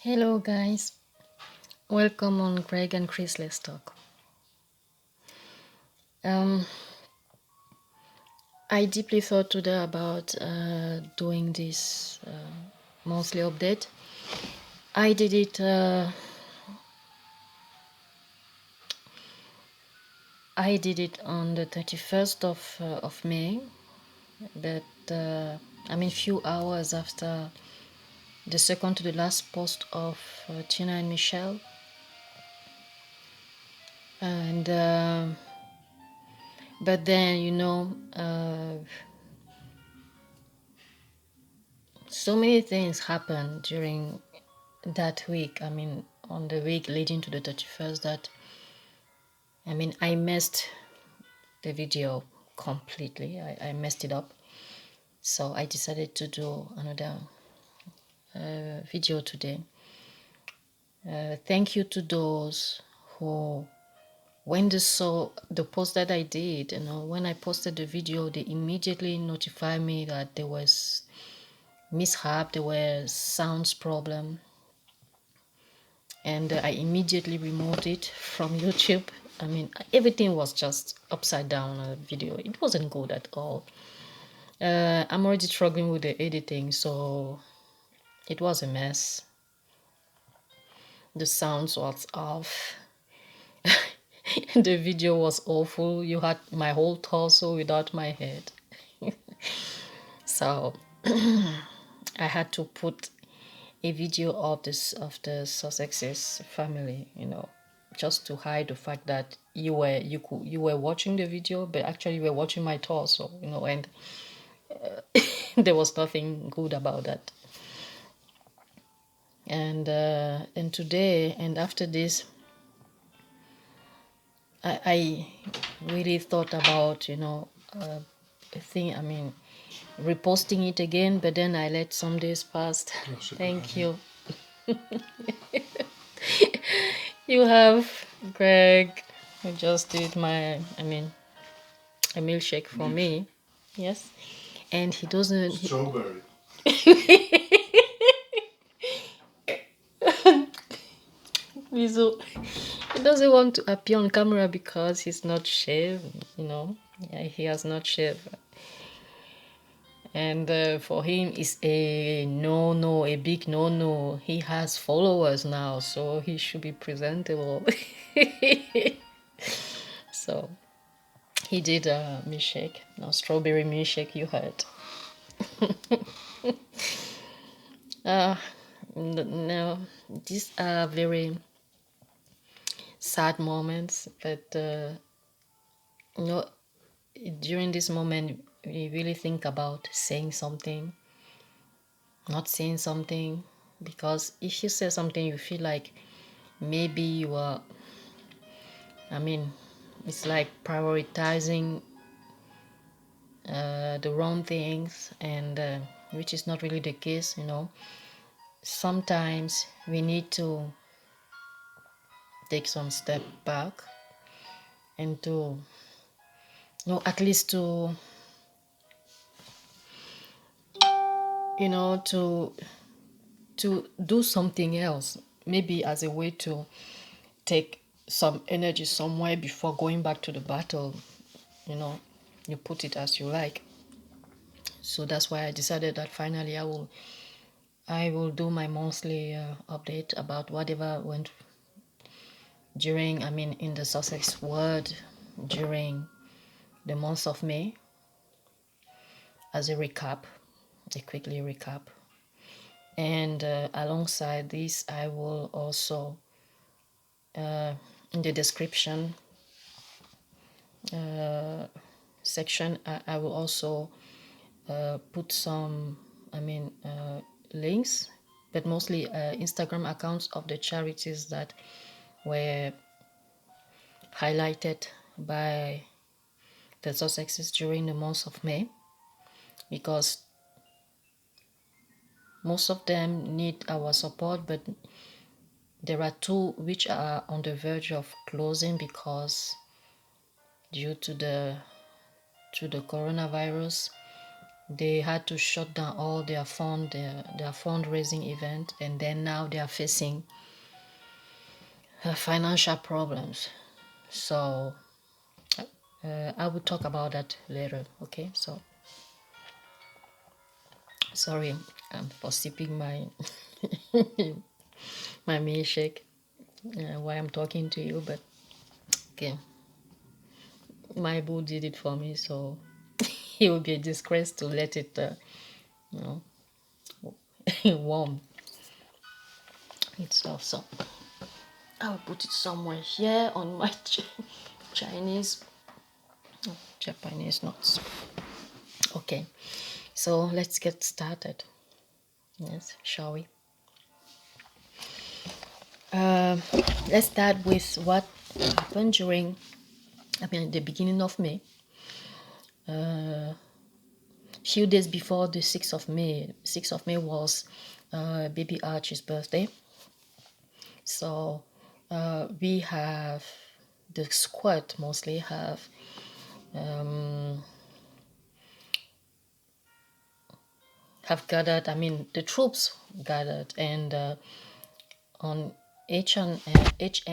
Hello guys, welcome on Greg and Chris Let's Talk. I deeply thought today about doing this monthly update. I did it. I did it on the 31st of May, but few hours after the second to the last post of Tina and Michelle, and but then so many things happened during that week. On the week leading to the 31st, that I messed the video completely. I messed it up. So I decided to do another video today. Thank you to those who, when they saw the post that I did, when I posted the video, they immediately notified me that there was mishap, there was sounds problem, and I immediately removed it from YouTube. Everything was just upside down on the video. It wasn't good at all. I'm already struggling with the editing, so it was a mess. The sounds was off. The video was awful. You had my whole torso without my head. So I had to put a video of the Sussexes family, just to hide the fact that you were watching the video, but actually you were watching my torso, and there was nothing good about that. And today and after this, I really thought about reposting it again, but then I let some days pass. Thank you. You have Greg, who just did a milkshake for me. Yes, and he doesn't. Strawberry. Mizu, he doesn't want to appear on camera because he's not shaved. Yeah, he has not shaved. And for him, it's a no, a big no. He has followers now, so he should be presentable. So he did a milkshake, no, strawberry milkshake, you heard. No, these are very sad moments, but during this moment, we really think about saying something, not saying something, because if you say something, you feel like maybe you are, it's like prioritizing the wrong things, and which is not really the case. Sometimes we need to take some step back and to at least to to do something else, maybe as a way to take some energy somewhere before going back to the battle. You put it as you like. So that's why I decided that finally I will do my monthly update about whatever went during, in the Sussex world during the month of May, as a recap, a quickly recap. And alongside this, I will also, in the description section, I will also put some, links, but mostly Instagram accounts of the charities that were highlighted by the Sussexes during the month of May, because most of them need our support, but there are two which are on the verge of closing because due to the coronavirus, They had to shut down all their their fundraising event, and then now they are facing financial problems. So I will talk about that later. Okay, so sorry for sipping my my milkshake while I'm talking to you, but okay, my boo did it for me, so it would be a disgrace to let it, you know, warm itself. So I will put it somewhere here on my Chinese, Japanese notes. Okay, so let's get started. Yes, shall we? Let's start with what happened during, the beginning of May. Few days before the 6th of May. 6th of May was baby Archie's birthday. So we have, the squad mostly have gathered, the troops gathered, and on HM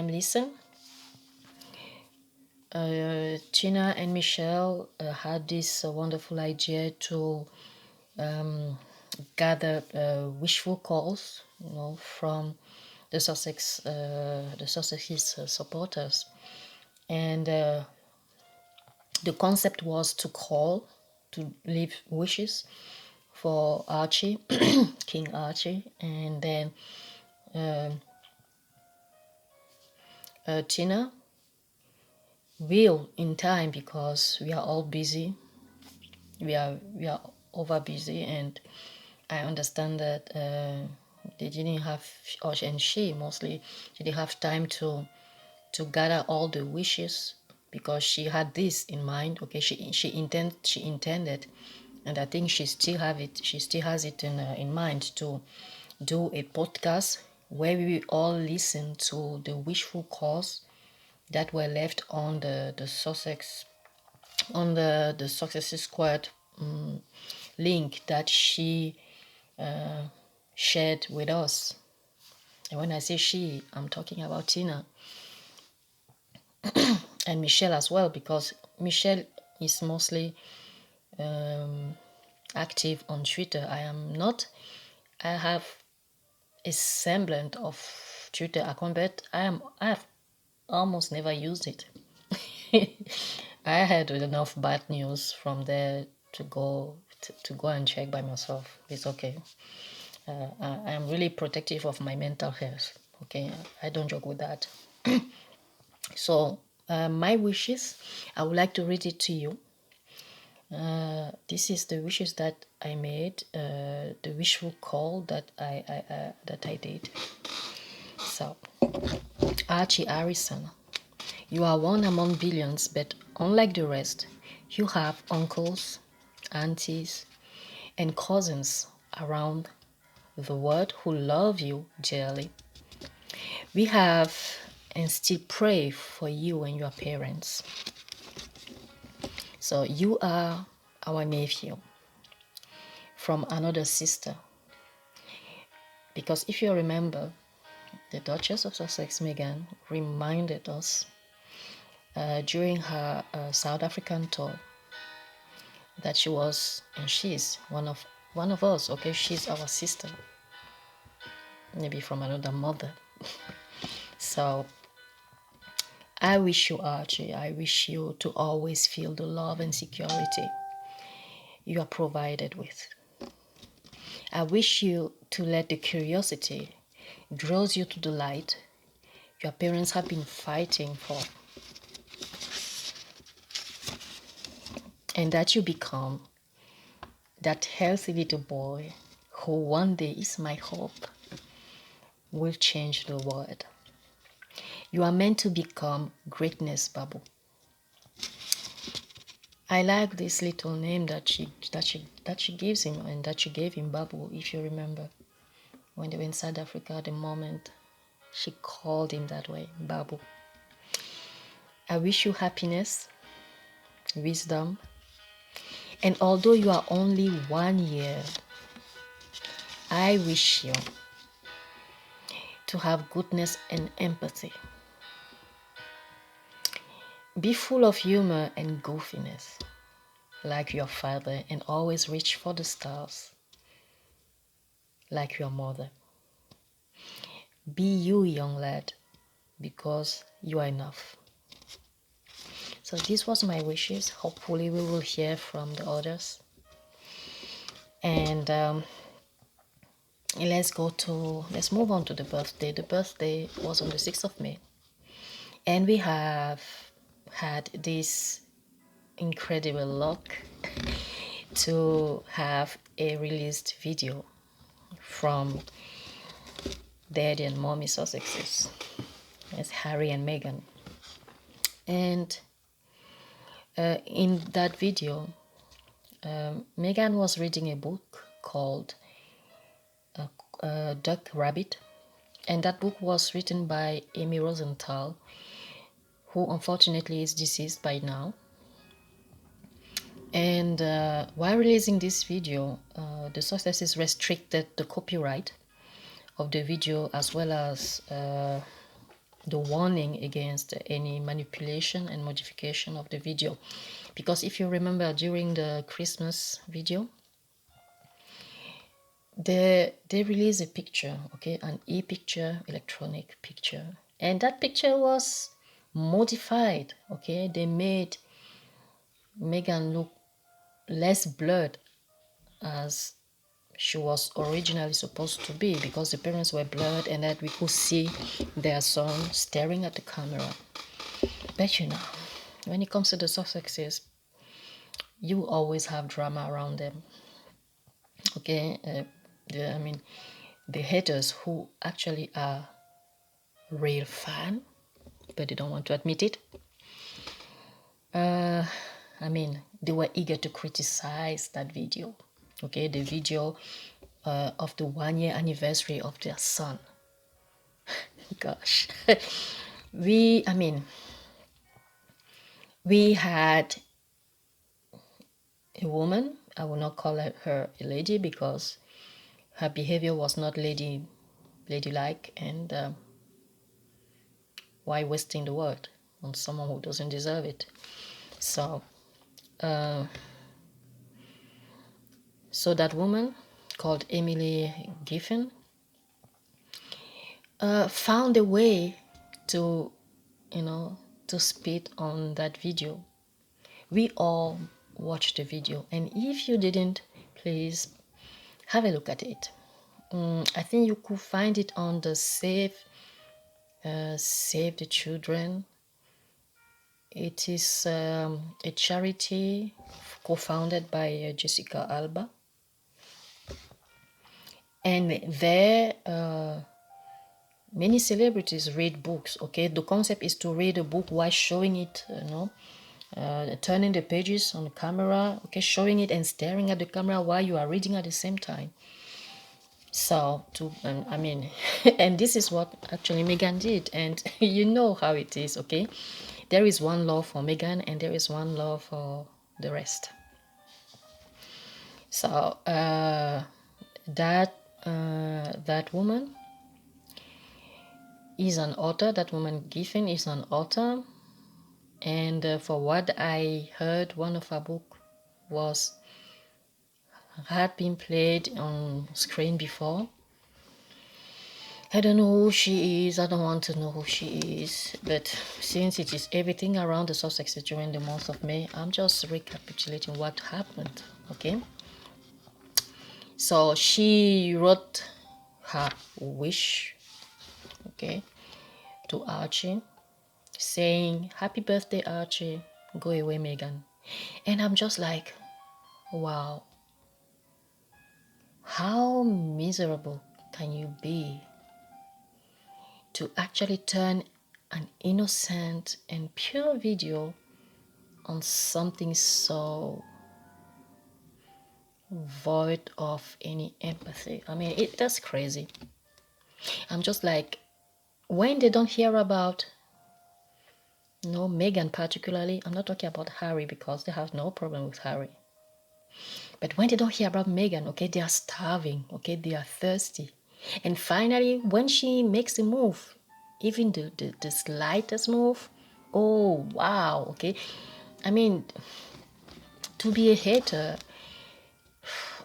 Listen, Tina and Michelle had this wonderful idea to gather wishful calls, from the Sussexes supporters, and the concept was to call, to leave wishes for Archie, King Archie, and then Tina will in time, because we are all busy, we are over busy, and I understand that they didn't have, and she mostly, she didn't have time to gather all the wishes, because she had this in mind. Okay, she intended, and I think she still has it in mind to do a podcast where we all listen to the wishful calls that were left on the Sussex, on the Successes Squad link that she shared with us. And when I say she, I'm talking about Tina and Michelle as well, because Michelle is mostly active on Twitter. I am not. I have a semblance of Twitter account, but I have almost never used it. I had enough bad news from there to go and check by myself. It's okay. I am really protective of my mental health. Okay, I don't joke with that. So my wishes, I would like to read it to you. This is the wishes that I made, the wishful call that I did. So, Archie Harrison, you are one among billions, but unlike the rest, you have uncles, aunties, and cousins around the world who love you dearly. We have and still pray for you and your parents. So you are our nephew from another sister. Because if you remember, the Duchess of Sussex, Meghan, reminded us during her South African tour that she was, and she's one of us. Okay, she's our sister, maybe from another mother. So I wish you, Archie, I wish you to always feel the love and security you are provided with. I wish you to let the curiosity draws you to the light your parents have been fighting for, and that you become that healthy little boy who one day, is my hope, will change the world. You are meant to become greatness, Babu. I like this little name that she gives him, and that she gave him, Babu. If you remember, when they were in South Africa, the moment she called him that way, Babu. I wish you happiness, wisdom, And although you are only 1 year, I wish you to have goodness and empathy. Be full of humor and goofiness, like your father, and always reach for the stars, like your mother. Be you, young lad, because you are enough. So this was my wishes. Hopefully we will hear from the others. And let's move on to the birthday. The birthday was on the 6th of May. And we have had this incredible luck to have a released video from Daddy and Mommy Sussexes. It's Harry and Meghan. And in that video, Meghan was reading a book called Duck Rabbit, and that book was written by Amy Rosenthal, who unfortunately is deceased by now. And while releasing this video, the Sussexes restricted the copyright of the video, as well as the warning against any manipulation and modification of the video. Because if you remember, during the Christmas video, they released a picture, okay, an e-picture, electronic picture, and that picture was modified, okay. They made Meghan look less blurred as she was originally supposed to be, because the parents were blurred and that we could see their son staring at the camera. But you know, when it comes to the Sussexes, you always have drama around them, okay. The haters who actually are real fan, but they don't want to admit it. They were eager to criticize that video, okay, the video of the 1 year anniversary of their son. Gosh. we had a woman, I will not call her a lady because her behavior was not ladylike, and why wasting the word on someone who doesn't deserve it? So that woman called Emily Giffen found a way to spit on that video. We all watched the video, and if you didn't, please have a look at it. I think you could find it on the Save the Children. It is a charity co-founded by Jessica Alba, and there many celebrities read books, okay. The concept is to read a book while showing it, turning the pages on the camera, okay, showing it and staring at the camera while you are reading at the same time. So and this is what actually Meghan did, and you know how it is, okay. There is one law for Meghan and there is one law for the rest. So that woman is an author. That woman Giffen is an author, and for what I heard, one of her book had been played on screen before. I don't know who she is. I don't want to know who she is. But since it is everything around the Sussexes during the month of May, I'm just recapitulating what happened, okay? So she wrote her wish, okay, to Archie, saying, "Happy birthday, Archie. Go away, Meghan." And I'm just like, wow. How miserable can you be to actually turn an innocent and pure video on something so void of any empathy? That's crazy. I'm just like, when they don't hear about Meghan particularly, I'm not talking about Harry because they have no problem with Harry. But when they don't hear about Meghan, okay, they are starving, okay, they are thirsty. And finally, when she makes a move, even the slightest move, oh, wow, okay. I mean, to be a hater,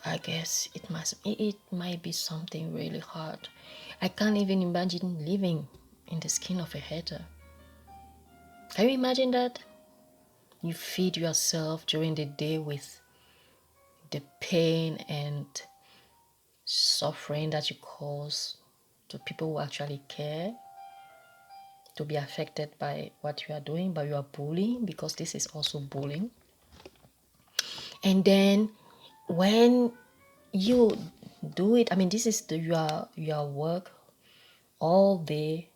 I guess it might be something really hard. I can't even imagine living in the skin of a hater. Can you imagine that? You feed yourself during the day with the pain and suffering that you cause to people who actually care, to be affected by what you are doing, but you are bullying, because this is also bullying. And then when you do it, I mean, this is your work all day,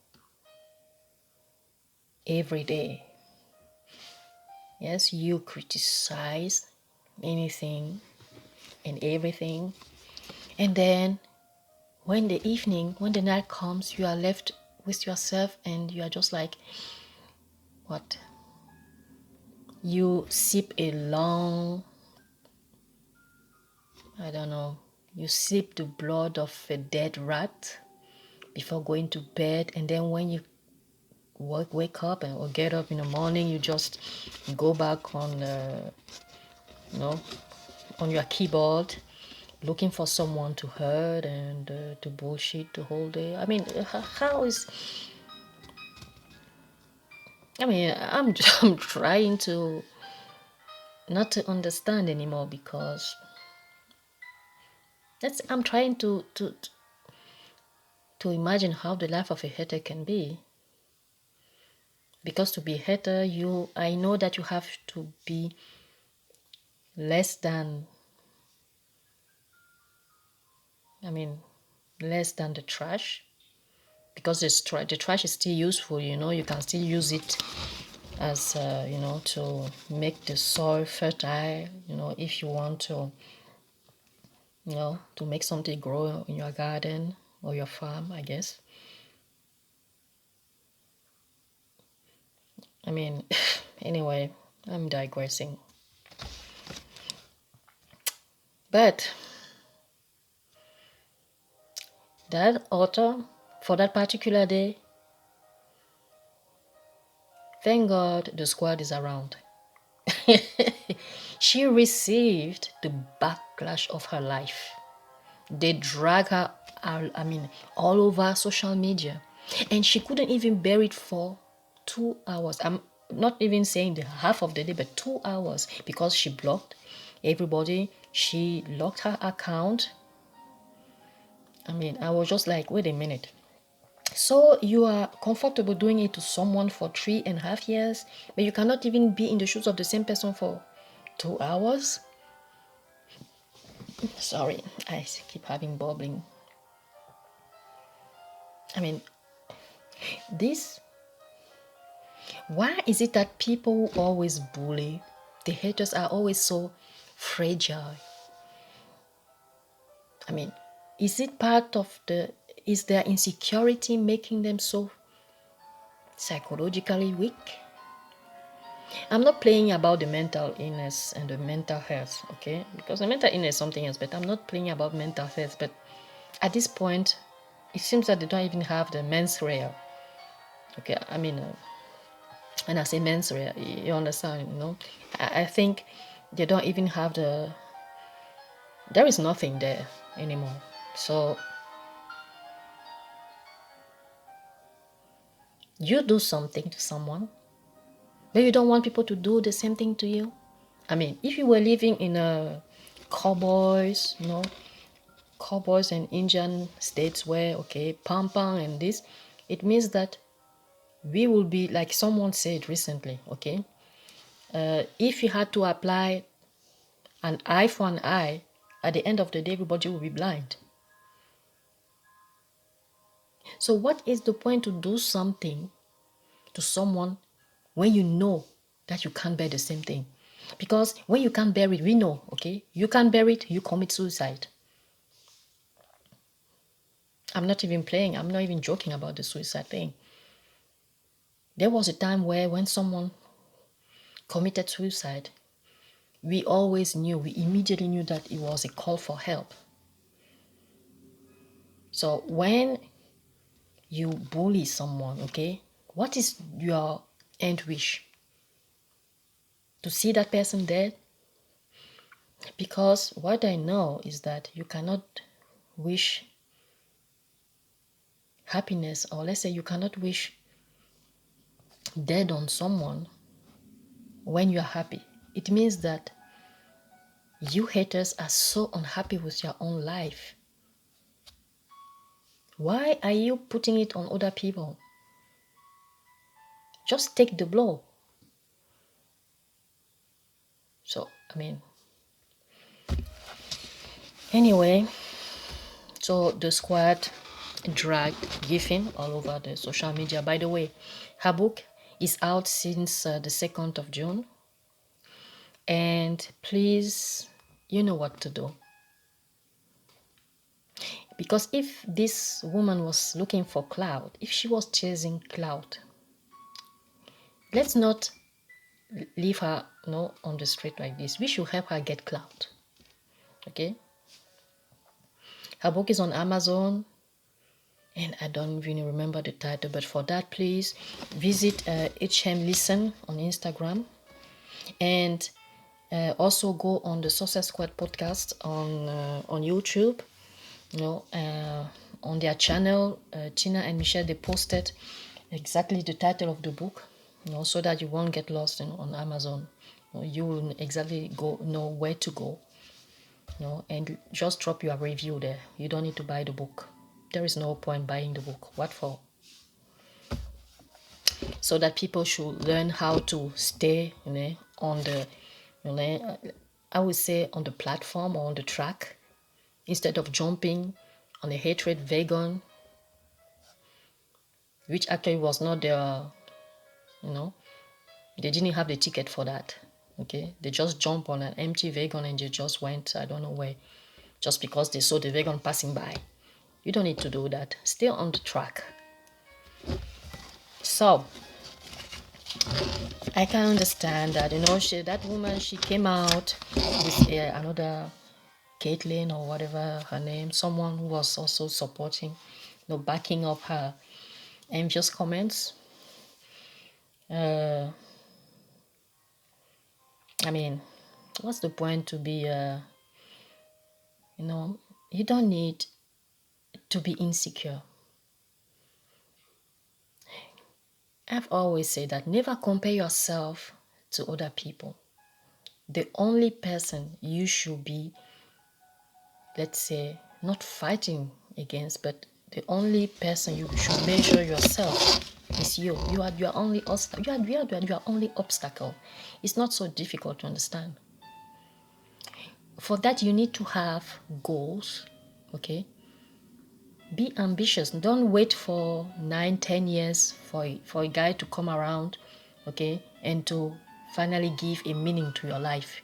every day. Yes, you criticize anything and everything. And then when the night comes, you are left with yourself and you are just like, what? You sip a long, I don't know, you sip the blood of a dead rat before going to bed. And then when you wake up or get up in the morning, you just go back on, on your keyboard, looking for someone to hurt and to bullshit the whole day. I mean, how is? I mean, I'm trying to not to understand anymore, because I'm trying to imagine how the life of a hater can be. Because to be a hater, I know that you have to be less than, I mean, less than the trash, because the trash is still useful. You can still use it as to make the soil fertile. If you want to, to make something grow in your garden or your farm, I guess. I mean, anyway, I'm digressing. But that author, for that particular day, thank God the squad is around. She received the backlash of her life. They drag her, all over social media. And she couldn't even bear it for 2 hours. I'm not even saying the half of the day, but 2 hours, because she blocked everybody. She locked her account. I mean, I was just like, wait a minute. So you are comfortable doing it to someone for 3.5 years, but you cannot even be in the shoes of the same person for 2 hours? Sorry, I keep having bubbling. I mean, why is it that people who always bully, the haters, are always so fragile? I mean, is their insecurity making them so psychologically weak? I'm not playing about the mental illness and the mental health, okay? Because the mental illness is something else, but I'm not playing about mental health. But at this point, it seems that they don't even have the mens rea. Okay, I mean, when I say mens rea, you understand, I think they don't even have there is nothing there anymore. So you do something to someone, but you don't want people to do the same thing to you. I mean, if you were living in a cowboys and Indian states where, okay, pam and this, it means that we will be, like someone said recently, okay, if you had to apply an eye for an eye, at the end of the day, everybody will be blind. So what is the point to do something to someone when you know that you can't bear the same thing? Because when you can't bear it, we know, okay, you can't bear it, you commit suicide. I'm not even joking about the suicide thing. There was a time when someone committed suicide, we immediately knew that it was a call for help. So when you bully someone, okay, what is your end wish? To see that person dead? Because what I know is that you cannot wish happiness, or let's say you cannot wish dead on someone when you're happy. It means that you haters are so unhappy with your own life. Why are you putting it on other people? Just take the blow. So, anyway, so the squad dragged Giffin all over the social media. By the way, her book is out since the 2nd of June. And please, you know what to do. Because if this woman was looking for clout, if she was chasing clout, let's not leave her on the street like this. We should help her get clout. Okay? Her book is on Amazon. And I don't really remember the title, but for that, please visit HM Listen on Instagram, and also go on the Success Squad podcast on YouTube. On their channel, Tina and Michelle, they posted exactly the title of the book, so that you won't get lost on Amazon. You will exactly know where to go, and just drop your review there. You don't need to buy the book. There is no point buying the book. What for? So that people should learn how to stay on the, I would say, on the platform or on the track, instead of jumping on a hatred wagon, which actually was not their, they didn't have the ticket for that. Okay, they just jumped on an empty wagon and they just went, I don't know where, just because they saw the wagon passing by. You don't need to do that. Stay on the track. So I can understand that, that woman, she came out with another Caitlyn or whatever her name, someone who was also supporting, backing up her envious comments. What's the point to be, you don't need to be insecure. I've always said that never compare yourself to other people. The only person you should be, let's say, not fighting against, but the only person you should measure yourself is you. You are your only obstacle. It's not so difficult to understand. For that, you need to have goals. Okay. Be ambitious. Don't wait for 9-10 years for a guy to come around, okay, and to finally give a meaning to your life.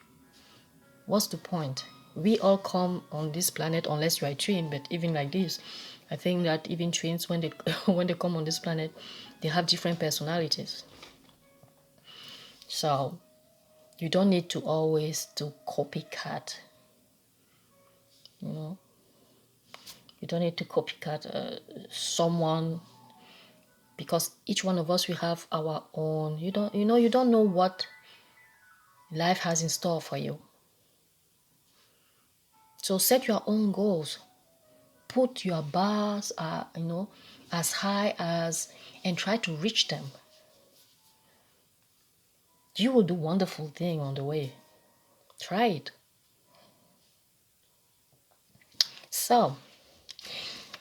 What's the point? We all come on this planet, unless you are a twin, but even like this, I think that even twins, when they when they come on this planet, they have different personalities. So you don't need to always do copycat. You don't need to copycat someone, because each one of us, we have our own. You don't know what life has in store for you. So set your own goals. Put your bars, as high as, and try to reach them. You will do wonderful thing on the way. Try it. So,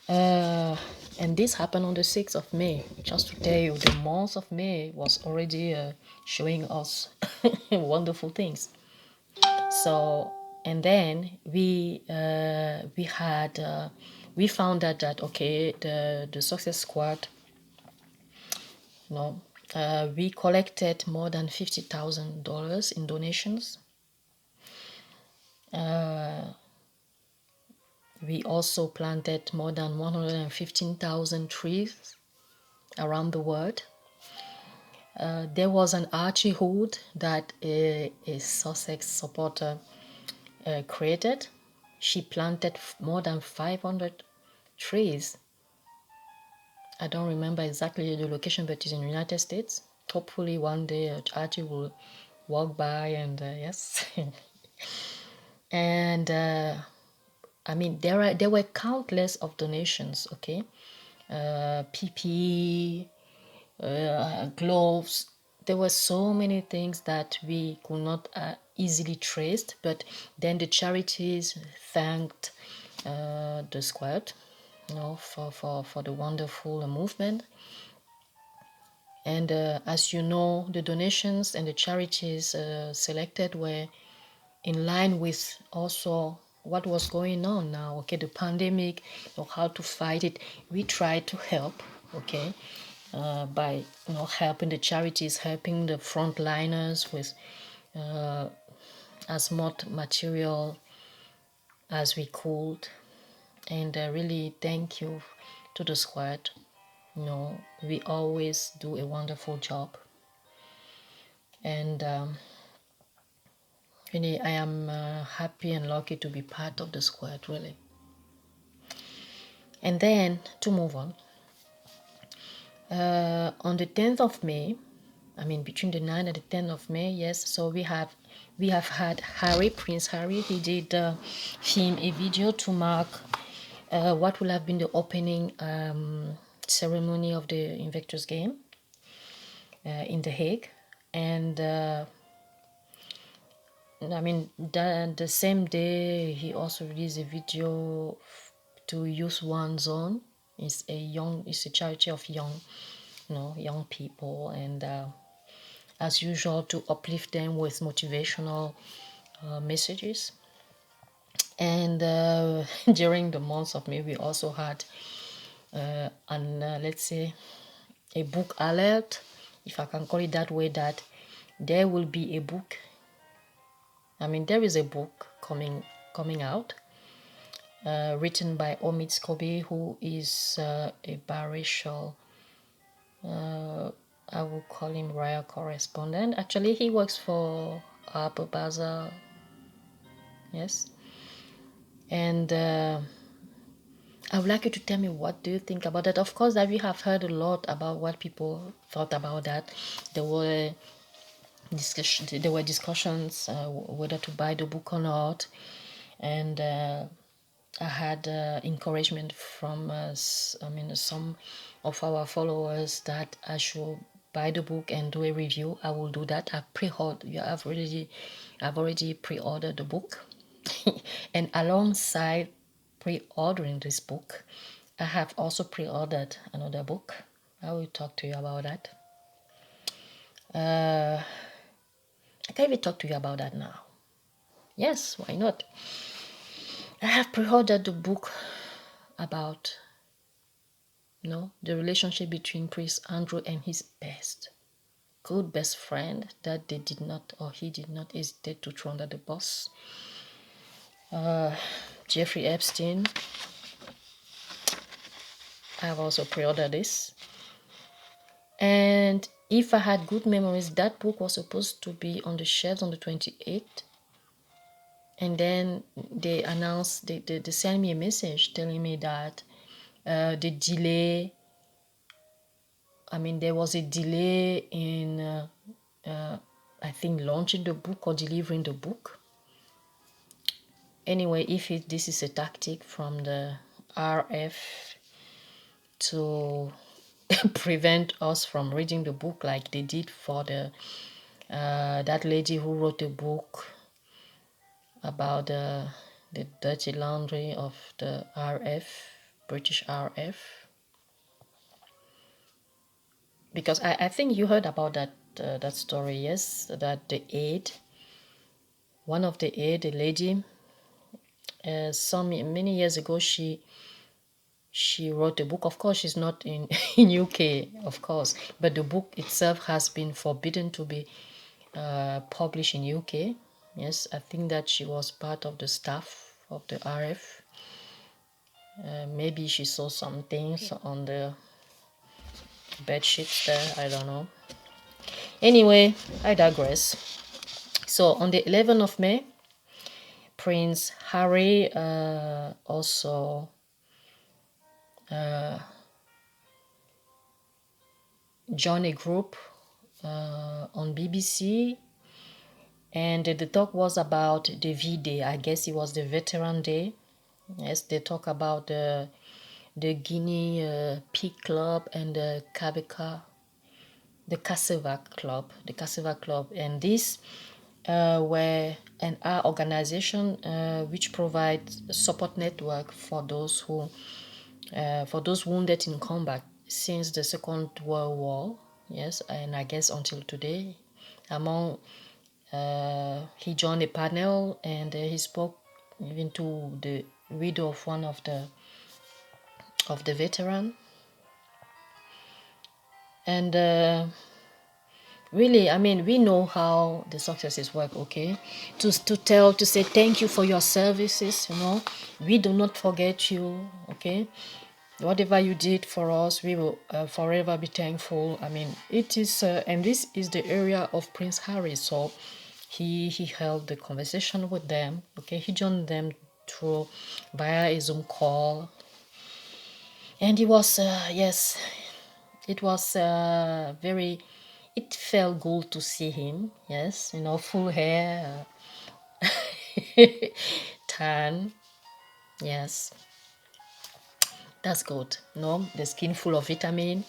and this happened on the 6th of May. Just to tell you, the month of May was already showing us wonderful things. So, and then we found out that, okay, the Success Squad, we collected more than $50,000 in donations. We also planted more than 115,000 trees around the world. There was an Archie hood that a Sussex supporter created. She planted more than 500 trees. I don't remember exactly the location, but it's in the United States. Hopefully one day Archie will walk by and yes. And I mean, there were countless of donations, okay? PPE, gloves. There were so many things that we could not easily trace, but then the charities thanked the squad, for the wonderful movement. And as you know, the donations and the charities selected were in line with also what was going on now. Okay, the pandemic, how to fight it. We try to help. Okay, by helping the charities, helping the frontliners with as much material as we could, and really thank you to the squad. We always do a wonderful job, and really I am happy and lucky to be part of the squad, really. And then to move on the 10th of May, I mean between the 9th and the 10th of May, yes. So we have had Prince Harry. He did film a video to mark what will have been the opening ceremony of the Invictus Game in The Hague, and I mean the same day he also released a video to Youth One Zone. It's a charity of young people, and as usual to uplift them with motivational messages. And during the months of May, we also had let's say a book alert, if I can call it that way, that there will be a book. I mean, there is a book coming out, written by Omid Scobie, who is a biracial, I will call him royal correspondent. Actually, he works for Harper Bazaar, yes. And I would like you to tell me, what do you think about that? Of course, that we have heard a lot about what people thought about that. There were discussions whether to buy the book or not, and I had encouragement from some of our followers that I should buy the book and do a review. I will do that. I've already pre-ordered the book, and alongside pre-ordering this book, I have also pre-ordered another book. I will talk to you about that. I can even talk to you about that now. Yes, why not? I have pre-ordered the book about the relationship between Prince Andrew and his good best friend that he did not hesitate to throw under the bus. Jeffrey Epstein. I have also pre-ordered this. And if I had good memories, that book was supposed to be on the shelves on the 28th. And then they announced, they sent me a message telling me that the delay, there was a delay in, I think, launching the book or delivering the book. Anyway, if this is a tactic from the RF to prevent us from reading the book like they did for that lady who wrote a book about the dirty laundry of the British RF. Because I think you heard about that story, yes, that one of the aide, the lady, many years ago, she wrote a book. Of course, she's not in UK, of course, but the book itself has been forbidden to be published in UK. Yes, I think that she was part of the staff of the RF. Maybe she saw some things on the bed sheets there, I don't know. Anyway, I digress. So on the 11th of May, Prince Harry also joined a group on BBC, and the talk was about the V-Day. I guess it was the Veteran Day. Yes, they talk about the Guinea Pig Club and the the Cassava Club, and this were an our organization which provides a support network for those wounded in combat since the Second World War. Yes, and I guess until today, among he joined a panel, and he spoke even to the widow of one of the veteran, and really, I mean, we know how the successes work, okay? To say thank you for your services, we do not forget you, okay? Whatever you did for us, we will forever be thankful. I mean, it is, and this is the area of Prince Harry. So he held the conversation with them, okay? He joined them through via a Zoom call, and he was, yes, it was very, it felt good to see him. Yes, full hair, tan. Yes, that's good. No, the skin full of vitamin.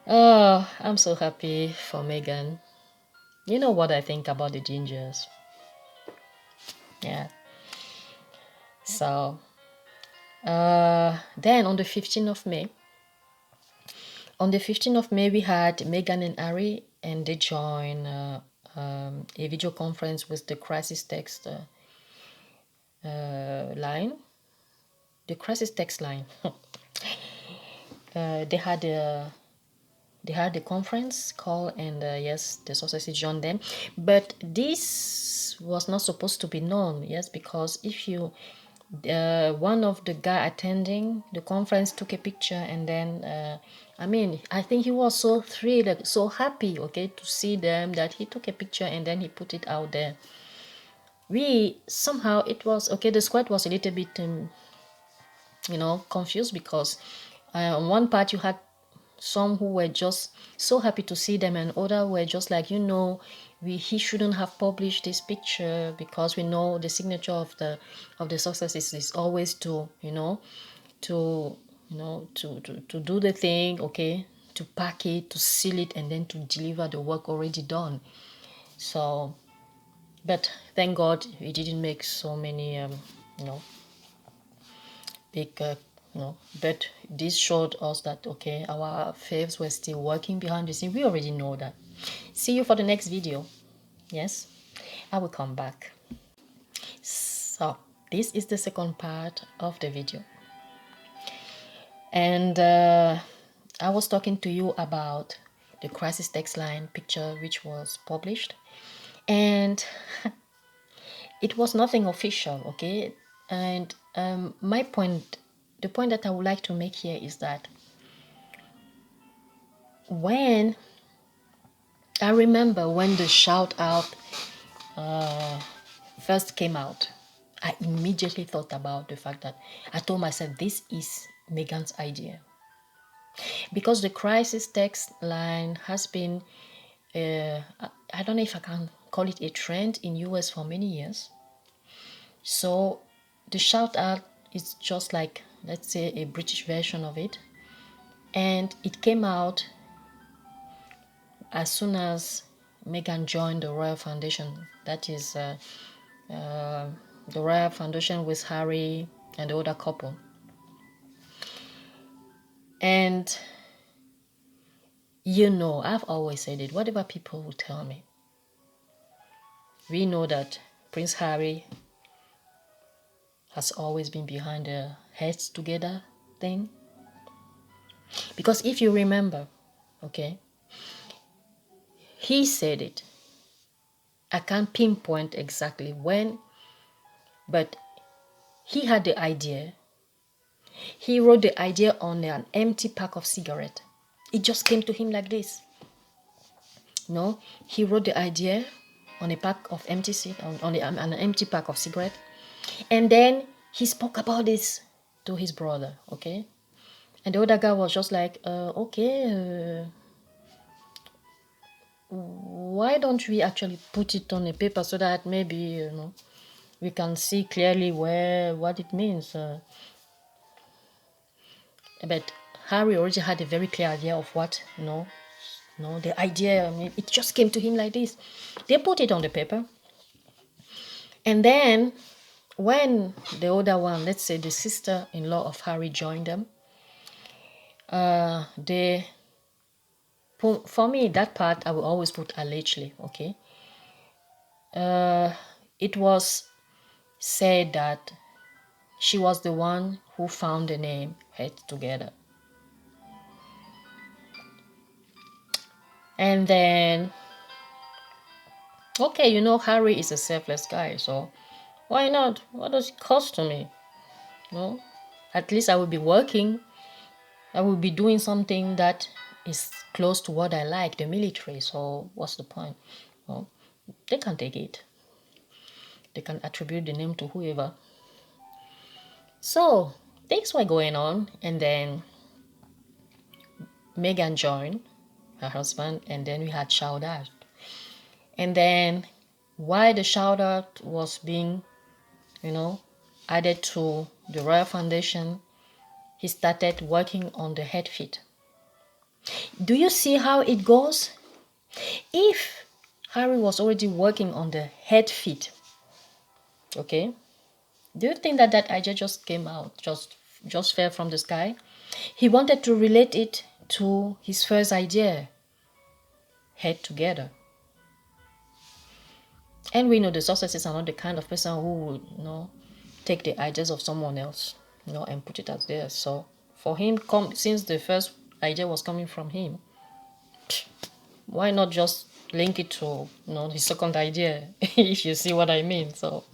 Oh, I'm so happy for Meghan. You know what I think about the gingers. Yeah. So, then on the 15th of May, we had Meghan and Harry, and they joined a video conference with the crisis text line. The crisis text line. They had a conference call, and yes, the Sussexes joined them, but this was not supposed to be known. Yes, because if you one of the guy attending the conference took a picture, and then I think he was so thrilled, so happy, okay, to see them, that he took a picture and then he put it out there. We somehow, it was okay, the squad was a little bit confused, because on one part you had some who were just so happy to see them, and others were just like, he shouldn't have published this picture, because we know the signature of the Sussexes is always to to to do the thing, okay, to pack it, to seal it, and then to deliver the work already done. So, but thank God we didn't make so many big but this showed us that, okay, our faves were still working behind the scene. We already know that. See you for the next video. Yes, I will come back. So this is the second part of the video, and I was talking to you about the crisis text line picture which was published, and it was nothing official, okay? And the point that I would like to make here is that when I remember when the shout out first came out, I immediately thought about the fact that I told myself, this is Meghan's idea. Because the crisis text line has been, I don't know if I can call it a trend in US for many years. So the shout out is just like, let's say, a British version of it. And it came out as soon as Meghan joined the Royal Foundation. That is the Royal Foundation with Harry and the other couple. And I've always said it, whatever people will tell me, we know that Prince Harry has always been behind the heads together thing. Because if you remember, okay, he said it. I can't pinpoint exactly when, but he had the idea. He wrote the idea on an empty pack of cigarettes. It just came to him like this. No, he wrote the idea on a pack of empty an empty pack of cigarette, and then he spoke about this to his brother. Okay, and the other guy was just like, okay, why don't we actually put it on a paper so that maybe we can see clearly what it means. But Harry already had a very clear idea of what the idea. I mean, it just came to him like this. They put it on the paper, and then when the other one, let's say the sister-in-law of Harry, joined them, they put, for me, that part I will always put allegedly. Okay, it was said that she was the one who found the name Head Together. And then, okay, Harry is a selfless guy, so why not? What does it cost to me? No, at least I will be working. I will be doing something that is close to what I like, the military. So what's the point? Well, they can take it. They can attribute the name to whoever. So things were going on, and then Meghan joined her husband, and then we had shout out. And then while the shout out was being, added to the Royal Foundation, he started working on the head feet. Do you see how it goes? If Harry was already working on the head feet, okay, do you think that idea just came out, just fell from the sky? He wanted to relate it to his first idea, Head Together. And we know the Sussexes are not the kind of person who would, take the ideas of someone else, and put it as theirs. So for him, since the first idea was coming from him, why not just link it to, his second idea, if you see what I mean? So,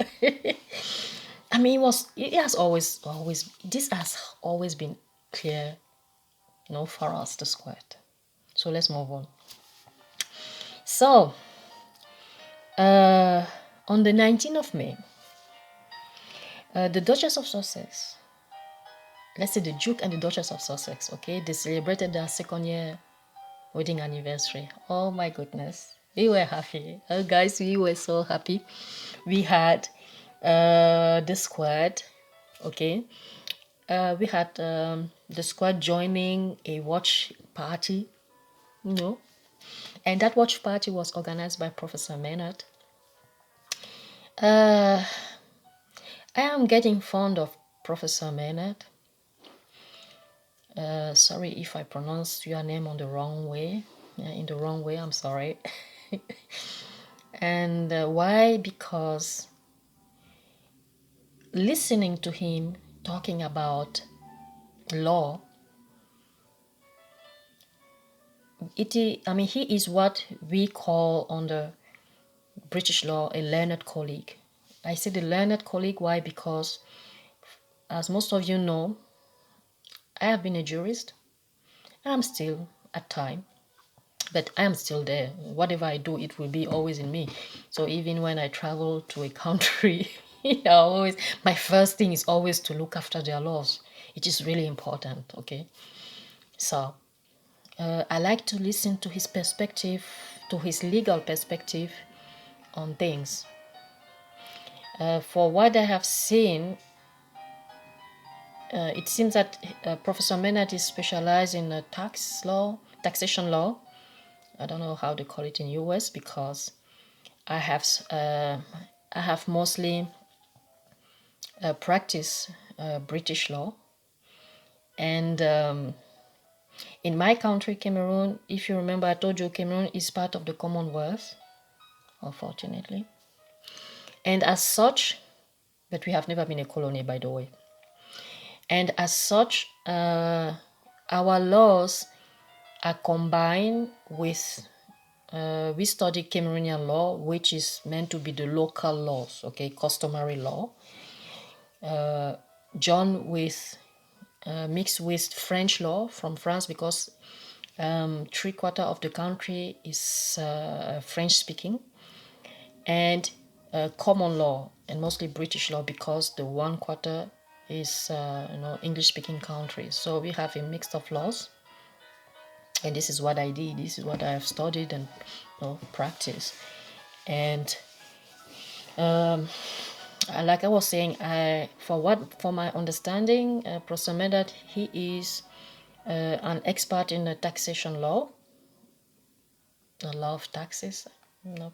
I mean, this has always been clear, for us, the squad. So let's move on. So, on the 19th of May, the Duchess of Sussex, let's say the Duke and the Duchess of Sussex, okay, they celebrated their second year wedding anniversary. Oh my goodness, we were happy. Oh guys, we were so happy. We had the squad, okay. We had the squad joining a watch party, and that watch party was organized by Professor Maynard. I am getting fond of Professor Maynard. Sorry if I pronounce your name in the wrong way. I'm sorry. And why? Because listening to him talking about law, he is what we call under British law a learned colleague. I say the learned colleague, why? Because, as most of you know, I have been a jurist. I'm still at time, but I am still there. Whatever I do, it will be always in me. So even when I travel to a country, my first thing is always to look after their laws. It is really important, okay? So I like to listen to his perspective, to his legal perspective on things. For what I have seen, it seems that Professor Maynard is specialized in taxation law. I don't know how they call it in US, because I have mostly practiced British law, and in my country, Cameroon, if you remember, I told you Cameroon is part of the Commonwealth, unfortunately, and as such, but we have never been a colony, by the way. And as such, our laws are combined with, we study Cameroonian law, which is meant to be the local laws, okay, customary law, mixed with French law from France, because 3/4 of the country is French speaking, and common law and mostly British law, because the 1/4 is English speaking countries. So we have a mix of laws, and this is what I did. This is what I have studied and practiced. And like I was saying, for my understanding, Professor Medard, he is an expert in the taxation law, the law of taxes.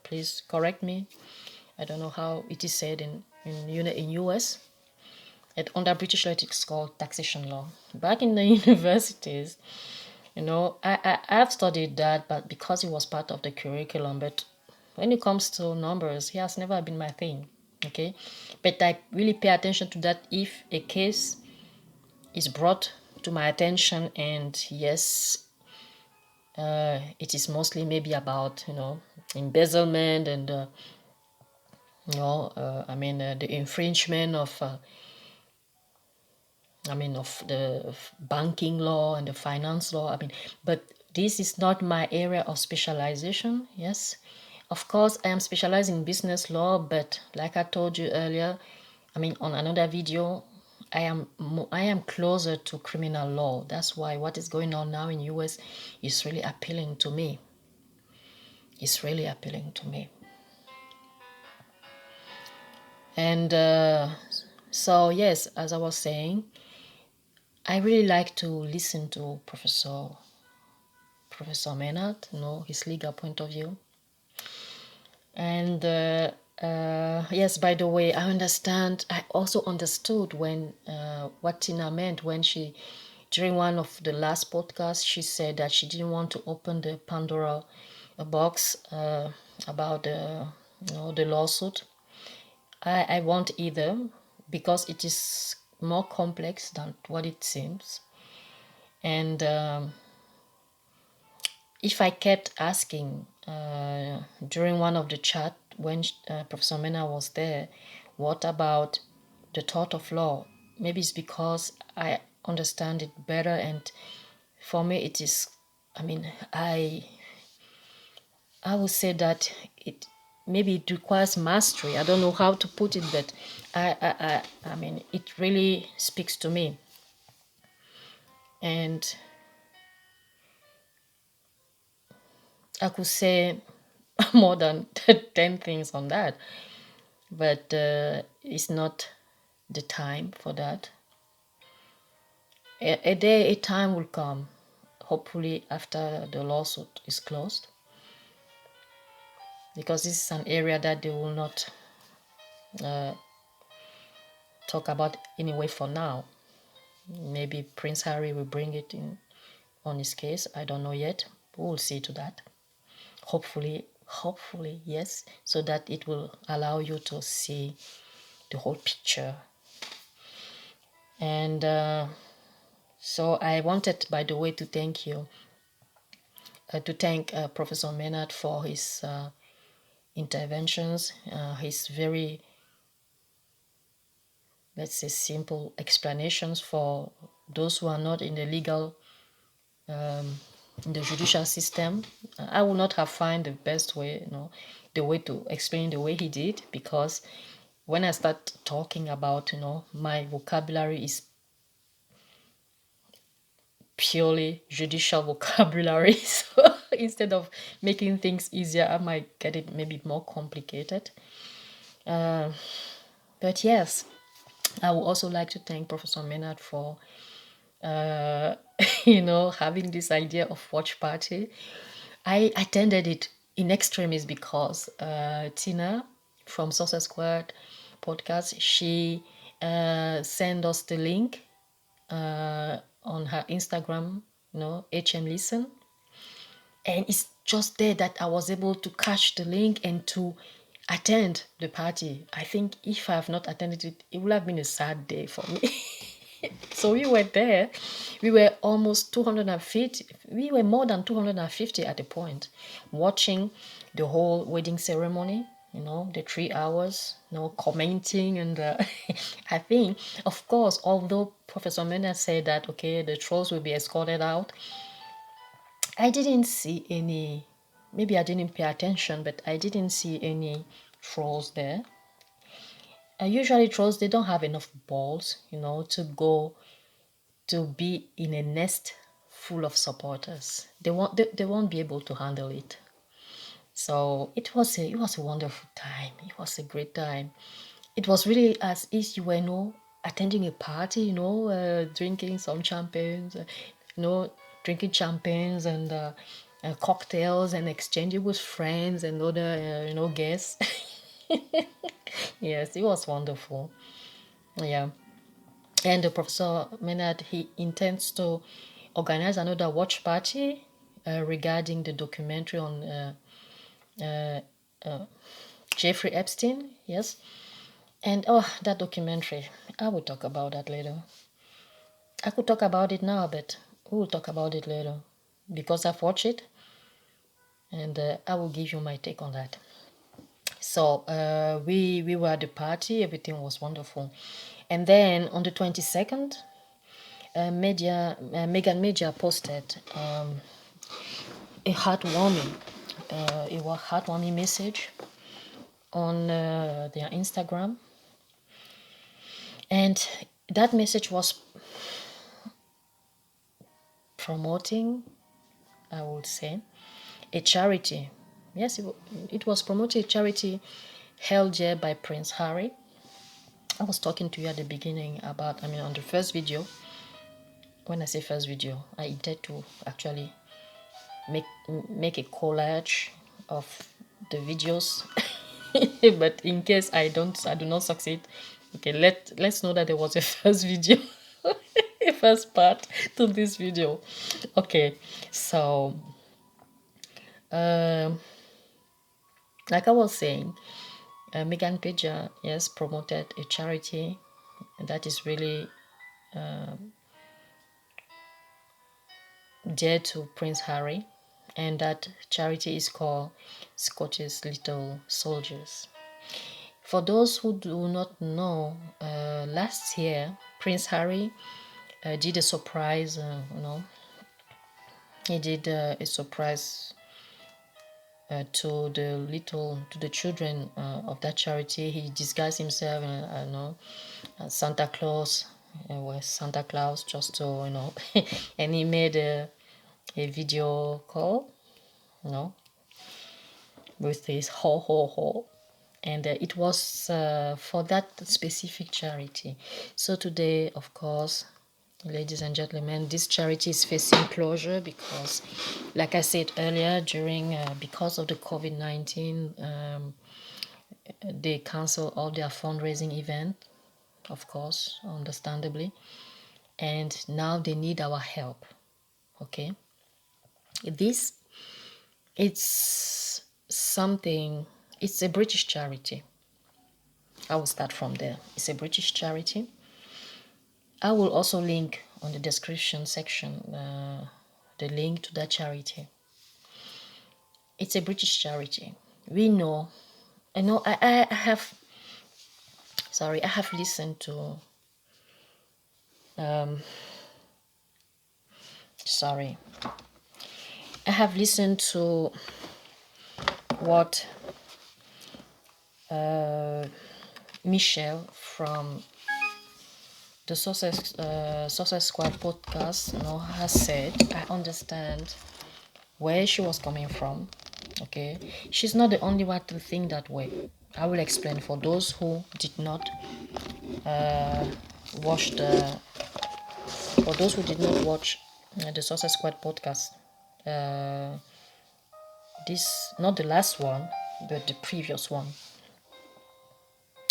Please correct me. I don't know how it is said in US. Under British law, it's called taxation law. Back in the universities, I've studied that, but because it was part of the curriculum. But when it comes to numbers, it has never been my thing. Okay, but I really pay attention to that if a case is brought to my attention, and yes, it is mostly maybe about embezzlement and the infringement of of the banking law and the finance law. But this is not my area of specialization. Yes, of course, I am specialized in business law, but like I told you earlier, on another video, I am closer to criminal law. That's why what is going on now in US is really appealing to me. It's really appealing to me. And so yes, as I was saying, I really like to listen to Professor Menard, his legal point of view. And yes, by the way, I also understood when what Tina meant when she, during one of the last podcasts, she said that she didn't want to open the Pandora box about the lawsuit. I won't either, because it is more complex than what it seems. And if I kept asking during one of the chat when Professor Mena was there, what about the thought of law? Maybe it's because I understand it better, and for me it is, I would say that it requires mastery. I don't know how to put it, but it really speaks to me. And I could say more than 10 things on that, but it's not the time for that. A time will come, hopefully after the lawsuit is closed, because this is an area that they will not talk about anyway for now. Maybe Prince Harry will bring it in on his case. I don't know yet. We'll see to that. Hopefully, yes, so that it will allow you to see the whole picture. And so I wanted, by the way, to thank you, to thank Professor Menard for his interventions, his very, let's say, simple explanations for those who are not in the legal, in the judicial system. I would not have found the best way, the way to explain the way he did, because when I start talking about, my vocabulary is purely judicial vocabulary. So instead of making things easier, I might get it maybe more complicated. But yes, I would also like to thank Professor Menard for, having this idea of watch party. I attended it in extremis because Tina from Sussexes Squared podcast, she sent us the link on her Instagram, HM Listen. And it's just there that I was able to catch the link and to attend the party. I think if I have not attended it, it would have been a sad day for me. So we were there. We were almost 250. We were more than 250 at the point, watching the whole wedding ceremony, the 3 hours, commenting. And I think, of course, although Professor Mena said that, okay, the trolls will be escorted out, I didn't see any, maybe I didn't pay attention, but I didn't see any trolls there. Usually trolls, they don't have enough balls, to go to be in a nest full of supporters. They won't be able to handle it. So it was a wonderful time. It was a great time. It was really as if you were attending a party, drinking some champagnes, drinking champagnes and cocktails and exchanging with friends and other guests. Yes, it was wonderful. Yeah. And the Professor Maynard, he intends to organize another watch party regarding the documentary on Jeffrey Epstein. Yes. And that documentary, I will talk about that later. I could talk about it now, but we will talk about it later because I've watched it and I will give you my take on that. So we were at the party, everything was wonderful. And then on the 22nd, Meghan Media posted a heartwarming message on their Instagram, and that message was promoting, I would say, a charity. Yes, it was promoting a charity held here by Prince Harry. I was talking to you at the beginning about, on the first video. When I say first video, I intend to actually make a collage of the videos. But in case I do not succeed, okay, let's know that there was a first video, a first part to this video. Okay, so um, like I was saying, Megan Page, yes, promoted a charity that is really dear to Prince Harry, and that charity is called Scottish Little Soldiers. For those who do not know, last year Prince Harry did a surprise. He did a surprise to the children of that charity. He disguised himself, as Santa Claus, was Santa Claus, just to and he made a video call, with his ho ho ho, and it was for that specific charity. So today, of course, ladies and gentlemen, this charity is facing closure because, like I said earlier, because of the COVID-19, they cancel all their fundraising event, of course, understandably, and now they need our help. Okay, this it's something. It's a British charity. I will start from there. It's a British charity. I will also link on the description section the link to that charity. It's a British charity. We know. I have. Sorry, I have listened to. Sorry, I have listened to what Michelle from the Success Squad podcast, has said. I understand where she was coming from. Okay, she's not the only one to think that way. I will explain for those who did not watch the. For those who did not watch the Success Squad podcast, this not the last one, but the previous one,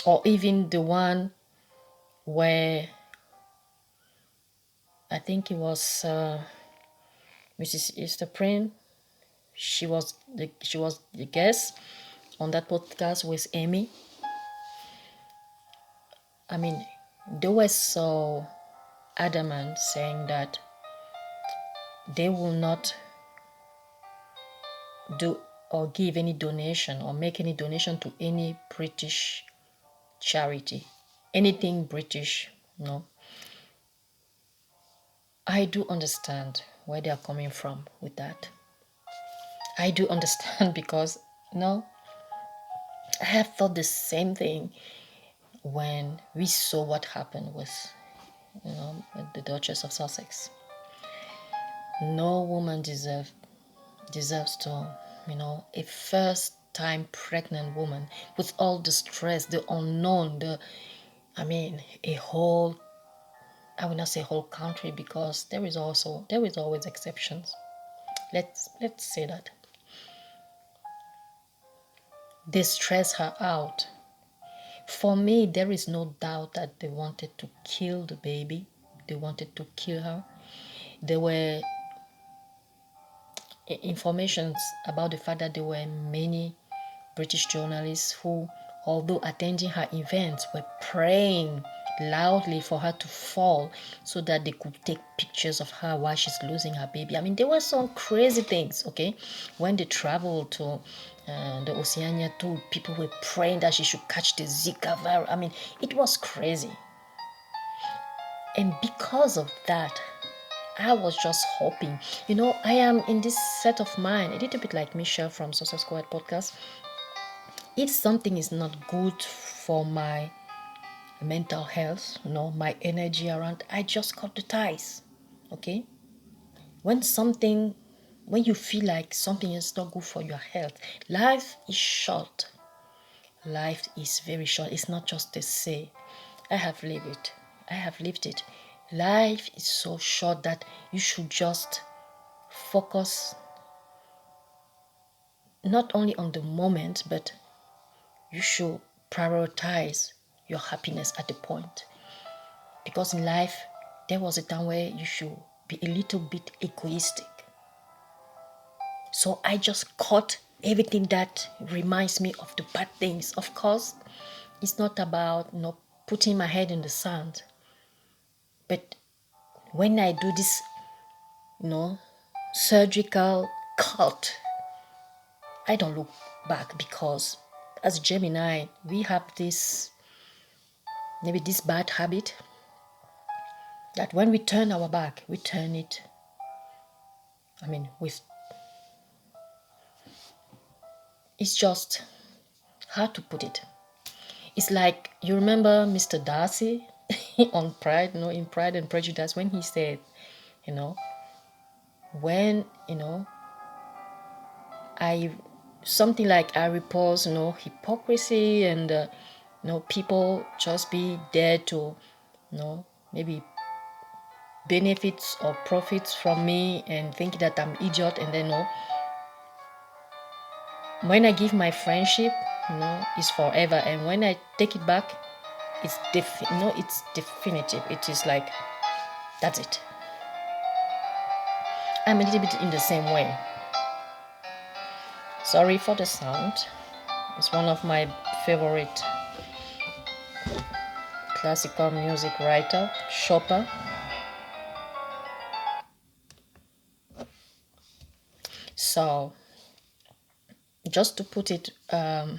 or even the one where I think it was Mrs. Easter Prin. She was the guest on that podcast with Amy. They were so adamant saying that they will not do or give any donation or make any donation to any British charity, anything British. I do understand where they are coming from with that. I do understand because I have thought the same thing when we saw what happened with the Duchess of Sussex. No woman deserves to, a first time pregnant woman with all the stress, the unknown, a whole, I will not say whole country because there is always exceptions. Let's say that. They stress her out. For me, there is no doubt that they wanted to kill the baby. They wanted to kill her. There were informations about the fact that there were many British journalists who, although attending her events, were praying loudly for her to fall so that they could take pictures of her while she's losing her baby. There were some crazy things, okay? When they traveled to the Oceania too, people were praying that she should catch the Zika virus. It was crazy. And because of that, I was just hoping. I am in this set of mind, a little bit like Michelle from Success podcast. If something is not good for my mental health, my energy around, I just cut the ties. Okay? When you feel like something is not good for your health, life is short. Life is very short. It's not just a say. I have lived it. Life is so short that you should just focus not only on the moment, but you should prioritize your happiness at the point. Because in life, there was a time where you should be a little bit egoistic. So I just cut everything that reminds me of the bad things. Of course, it's not about putting my head in the sand. But when I do this, surgical cut, I don't look back because as Gemini, we have this bad habit that when we turn our back, we turn it, with, it's just hard to put it. It's like, you remember Mr. Darcy on Pride, in Pride and Prejudice, when he said, when, something like I repulse, hypocrisy and, people just be there to, maybe benefits or profits from me and think that I'm idiot, and then when I give my friendship, it's forever, and when I take it back, it's it's definitive. It is like, that's it. I'm a little bit in the same way. Sorry for the sound. It's one of my favorite classical music writer, Chopin. So, just to put it, I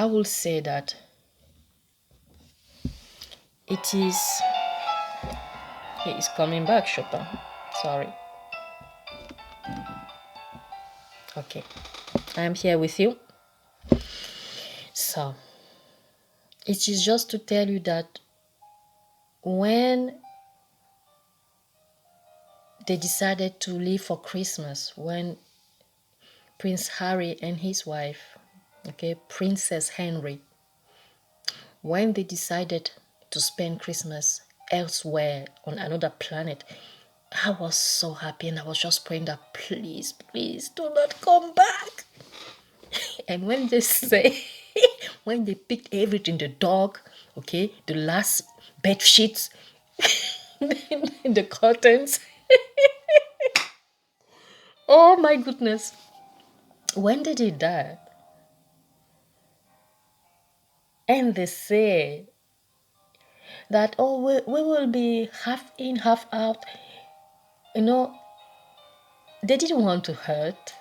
will say that it is. He is coming back, Chopin. Sorry. Okay, I am here with you. So, it is just to tell you that when they decided to leave for Christmas, when Prince Harry and his wife, Princess Henry, when they decided to spend Christmas elsewhere on another planet, I was so happy and I was just praying that please, please do not come back. And when they say, when they picked everything, the dog, the last bed sheets, the curtains, oh my goodness. When they did that, and they say that, we will be half in, half out, they didn't want to hurt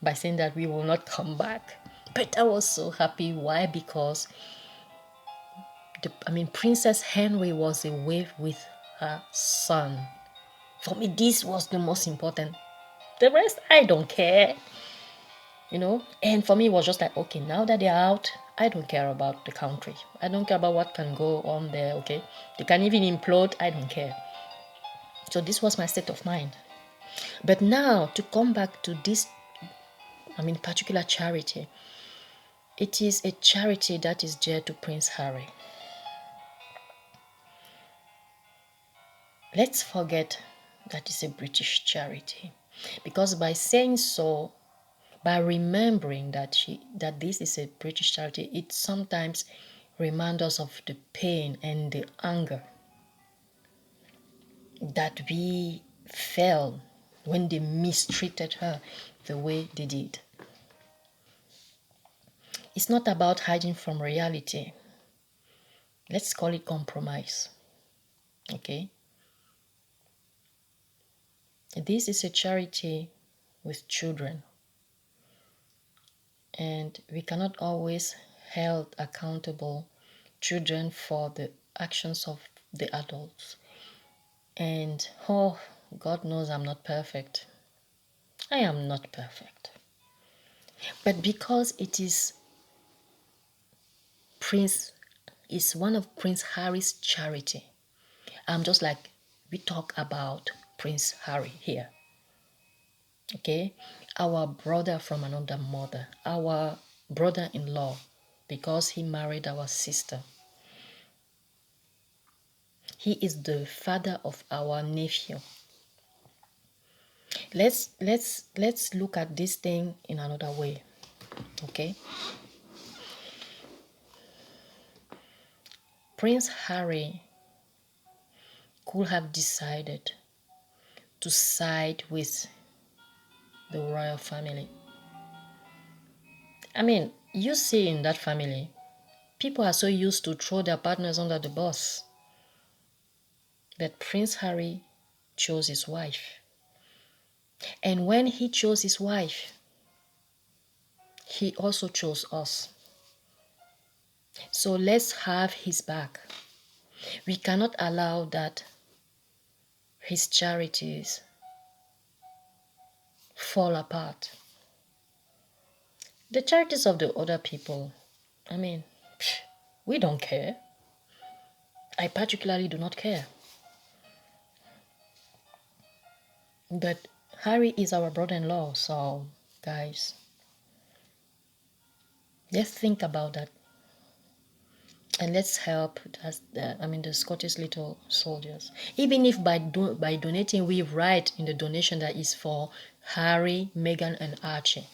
by saying that we will not come back. But I was so happy. Why? Because Princess Henry was away with her son For me, this was the most important. The rest, I don't care, you know. And for me, it was just like, okay, now that they're out, I don't care about the country. I don't care about what can go on there, okay? They can even implode, I don't care. So this was my state of mind. But now, to come back to this, particular charity, it is a charity that is dear to Prince Harry. Let's forget that it's a British charity, because by saying so, by remembering that this is a British charity, it sometimes reminds us of the pain and the anger that we felt when they mistreated her the way they did. It's not about hiding from reality. Let's call it compromise. Okay? This is a charity with children, and we cannot always hold accountable children for the actions of the adults. And oh, God knows I'm not perfect. I am not perfect. But because it is one of Prince Harry's charity, I'm just like, we talk about Prince Harry here. Okay? Our brother from another mother, our brother-in-law, because he married our sister. He is the father of our nephew. Let's look at this thing in another way. Okay? Prince Harry could have decided to side with the royal family. You see in that family, people are so used to throw their partners under the bus. But Prince Harry chose his wife. And when he chose his wife, he also chose us. So let's have his back. We cannot allow that his charities fall apart. The charities of the other people, we don't care. I particularly do not care. But Harry is our brother-in-law, so guys, let's think about that. And let's help the Scottish little soldiers. Even if by donating, we write in the donation that is for Harry, Meghan, and Archie.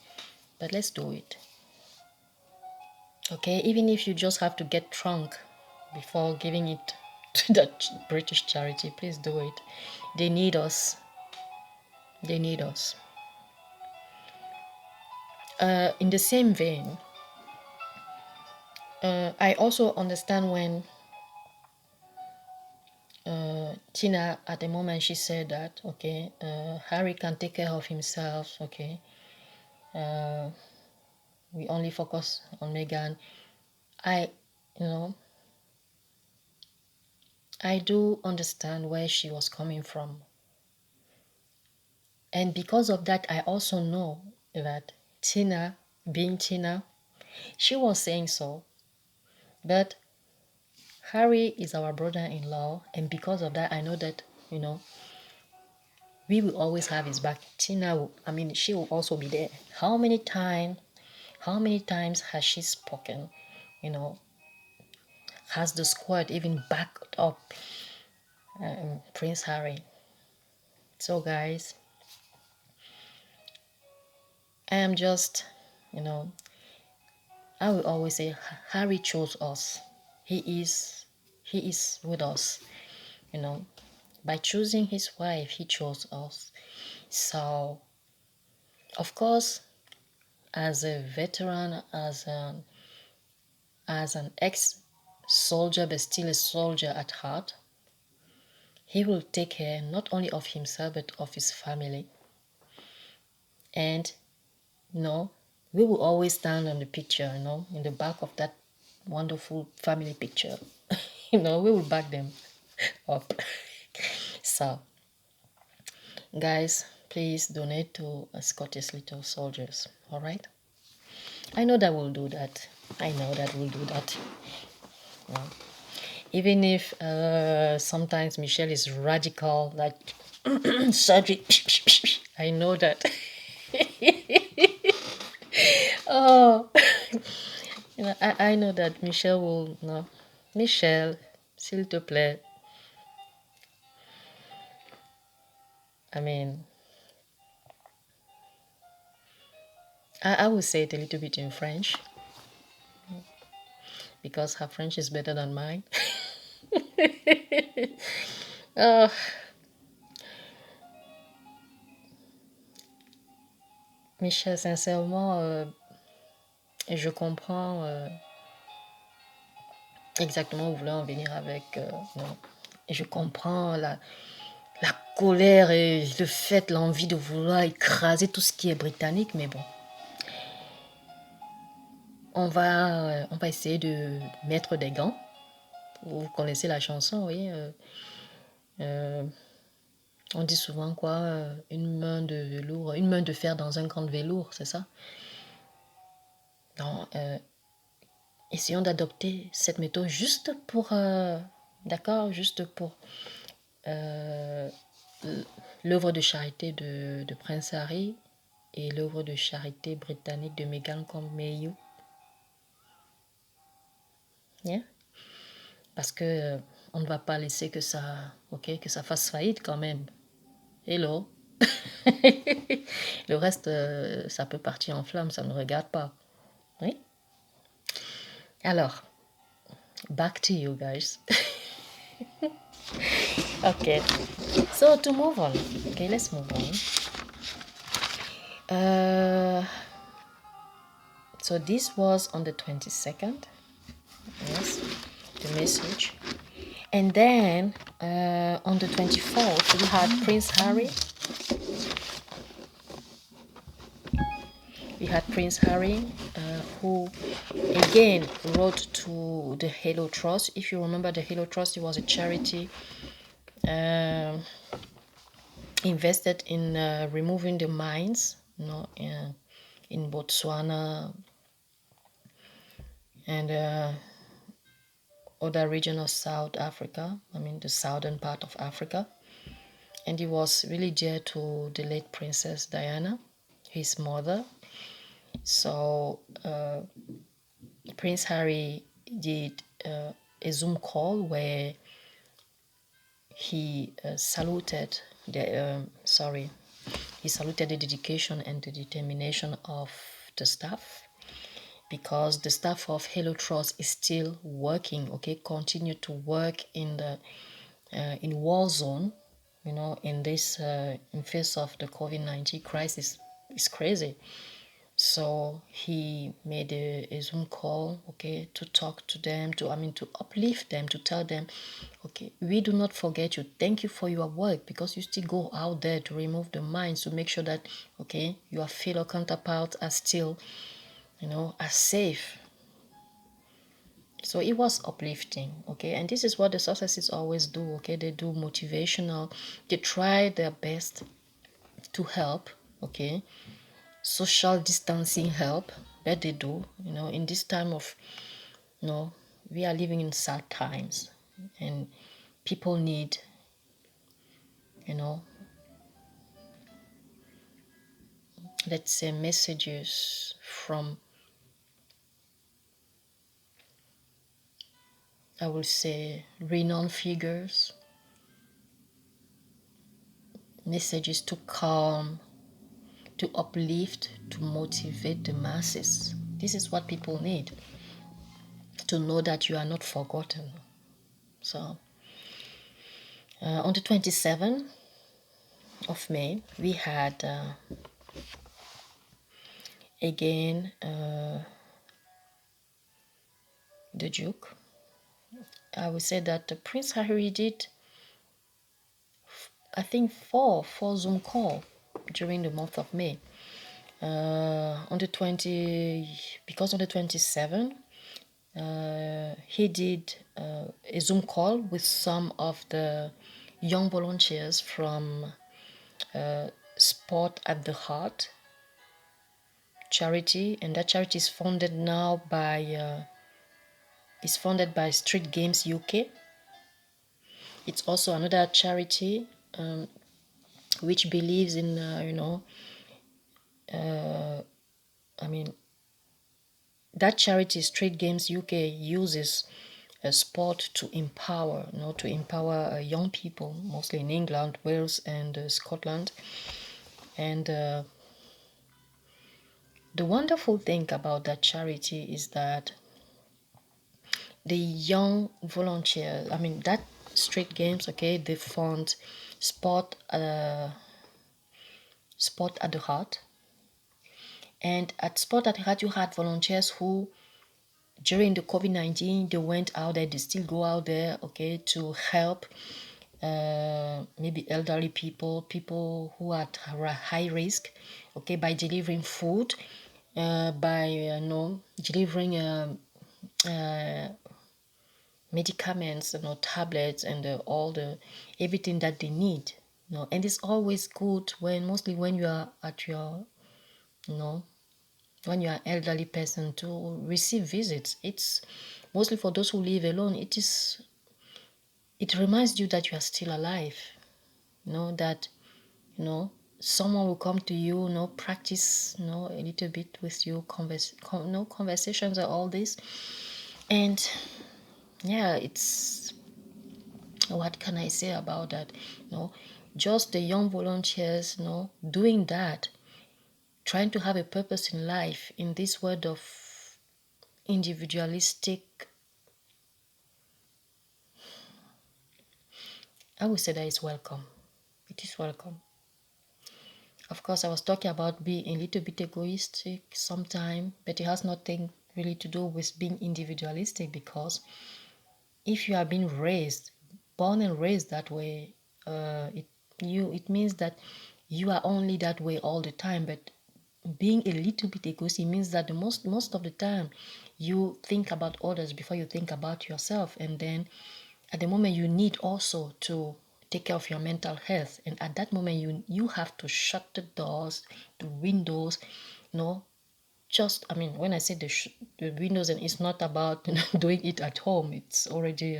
But let's do it. Okay, even if you just have to get drunk before giving it to that British charity, please do it. They need us. They need us. In the same vein, I also understand when Tina, at the moment, she said that, okay, Harry can take care of himself, okay. We only focus on Meghan. I do understand where she was coming from. And because of that, I also know that Tina, being Tina, she was saying so. But Harry is our brother-in-law, and because of that, I know that, we will always have his back. Tina, she will also be there. How many times has she spoken? Has the squad even backed up Prince Harry? So, guys, I am just, I will always say Harry chose us. He is with us. By choosing his wife, he chose us. So, of course, as a veteran, as an ex-soldier, but still a soldier at heart, he will take care not only of himself but of his family. And we will always stand on the picture, in the back of that wonderful family picture. We will back them up. So Guys, please donate to Scottish Little Soldiers. All right? I know that we'll do that. I know that we'll do that. Yeah. Even if sometimes Michelle is radical, like surgery. I know that. Oh, I know that Michelle will. No, Michelle, s'il te plaît. I mean, I will say it a little bit in French because her French is better than mine. Michel, sincèrement, je comprends exactement où vous voulez en venir avec. Non. Et je comprends la colère et le fait, l'envie de vouloir écraser tout ce qui est britannique, mais bon. On va essayer de mettre des gants. Vous connaissez la chanson, oui. On dit souvent quoi, une main de velours, une main de fer dans un gant de velours, c'est ça? Donc, essayons d'adopter cette méthode juste pour, d'accord, juste pour l'œuvre de charité de Prince Harry et l'œuvre de charité britannique de Meghan Rachel. Yeah? Parce que on ne va pas laisser que ça, ok, que ça fasse faillite quand même. Hello. Le reste, ça peut partir en flammes, ça ne regarde pas. Oui? Alors, back to you guys. Okay, so to move on. Okay, let's move on. So this was on the 22nd. Yes, the message. And then on the 24th, we had Prince Harry. We had Prince Harry, who again wrote to the Halo Trust. If you remember, the Halo Trust, it was a charity invested in removing the mines, you know, in Botswana and other region of South Africa. I mean, the southern part of Africa. And he was really dear to the late Princess Diana, his mother. So Prince Harry did a Zoom call where he saluted the he saluted the dedication and the determination of the staff, because the staff of Halo Trust is still working, okay, continue to work in the in war zone, you know, in this in face of the COVID-19 crisis. Is crazy. So he made a Zoom call, okay, to talk to them, to uplift them, to tell them, okay, we do not forget you. Thank you for your work, because you still go out there to remove the mines, to make sure that, okay, your fellow counterparts are still, you know, are safe. So it was uplifting, okay, and this is what the Sussexes always do, okay. They do motivational, they try their best to help, okay. Social distancing help that they do, you know, in this time of, you know, we are living in sad times, and people need, you know, let's say messages from, I will say, renowned figures, messages to calm, to uplift, to motivate the masses. This is what people need, to know that you are not forgotten. So on the 27th of May, we had again the Duke. I would say that Prince Harry did, I think, four Zoom call during the month of May. On the 27th, he did a Zoom call with some of the young volunteers from Sport at the Heart charity, and that charity is funded now by Street Games UK. It's also another charity which believes in I mean, that charity Street Games UK uses sport to empower, to empower young people, mostly in England, Wales, and Scotland. And the wonderful thing about that charity is that the young volunteers, that Street Games, okay, they fund sport, sport at the Heart. And at Sport at the Heart, you had volunteers who, during the COVID-19, they went out there, they still go out there, okay, to help maybe elderly people who are at high risk, okay, by delivering food, by delivering medicaments, tablets, and all the everything that they need. And it's always good mostly when you are at your, when you are an elderly person, to receive visits. It's mostly for those who live alone. It reminds you that you are still alive. That someone will come to you, practice, a little bit with you, conversations and all this. And yeah, it's, what can I say about that? Just the young volunteers, doing that, trying to have a purpose in life in this world of individualistic. I would say that it's welcome. It is welcome. Of course, I was talking about being a little bit egoistic sometimes, but it has nothing really to do with being individualistic, because if you are being born and raised that way, it means that you are only that way all the time. But being a little bit egoistic means that the most of the time you think about others before you think about yourself, and then at the moment you need also to take care of your mental health, and at that moment you have to shut the doors, the windows, just, when I say the windows, and it's not about doing it at home. It's already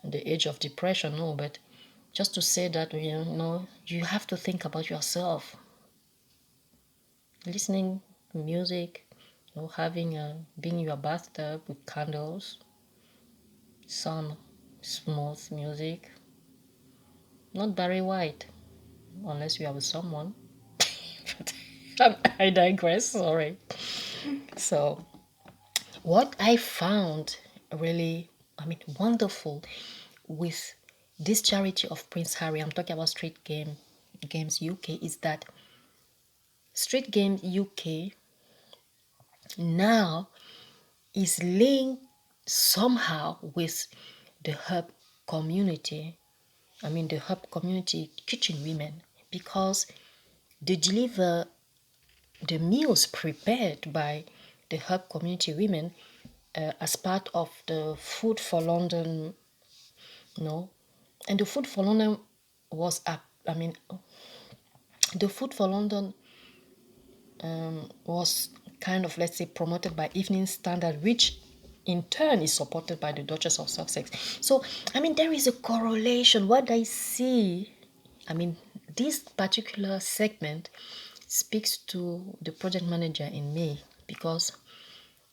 the age of depression, no, but just to say that, you have to think about yourself, listening to music, having being in your bathtub with candles, some smooth music, not Barry White, unless you are with someone. I digress, sorry. So what I found really, wonderful with this charity of Prince Harry, I'm talking about Games UK, is that Street Games UK now is linked somehow with the Hub community. The Hub community kitchen women, because they deliver the meals prepared by the Hub community women as part of the Food for London, and the Food for London was the Food for London was kind of, let's say, promoted by Evening Standard, which in turn is supported by the Duchess of Sussex. So, there is a correlation. What I see, this particular segment speaks to the project manager in me, because,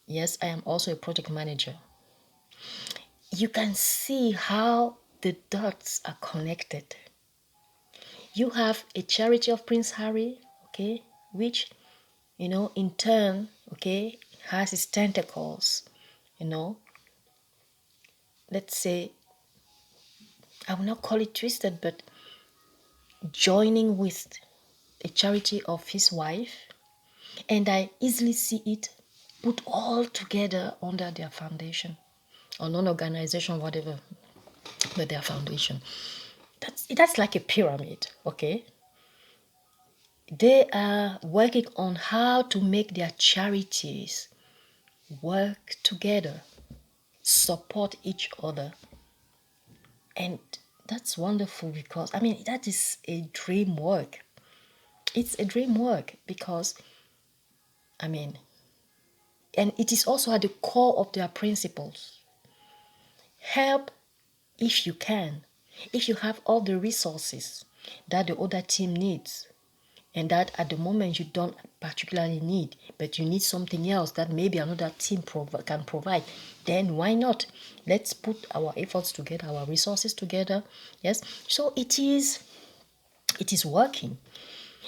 yes, I am also a project manager. You can see how the dots are connected. You have a charity of Prince Harry, okay, which, in turn, okay, has its tentacles, let's say, I will not call it twisted, but joining with a charity of his wife, and I easily see it put all together under their foundation, or non-organization, whatever, but their foundation. That's like a pyramid, okay? They are working on how to make their charities work together, support each other. And that's wonderful, because I mean that is a dream work. It's a dream work because I mean, and it is also at the core of their principles. Help if you can, if you have all the resources that the other team needs, and that at the moment you don't particularly need, but you need something else that maybe another team can provide, then why not? Let's put our efforts together, our resources together. Yes, so it is working.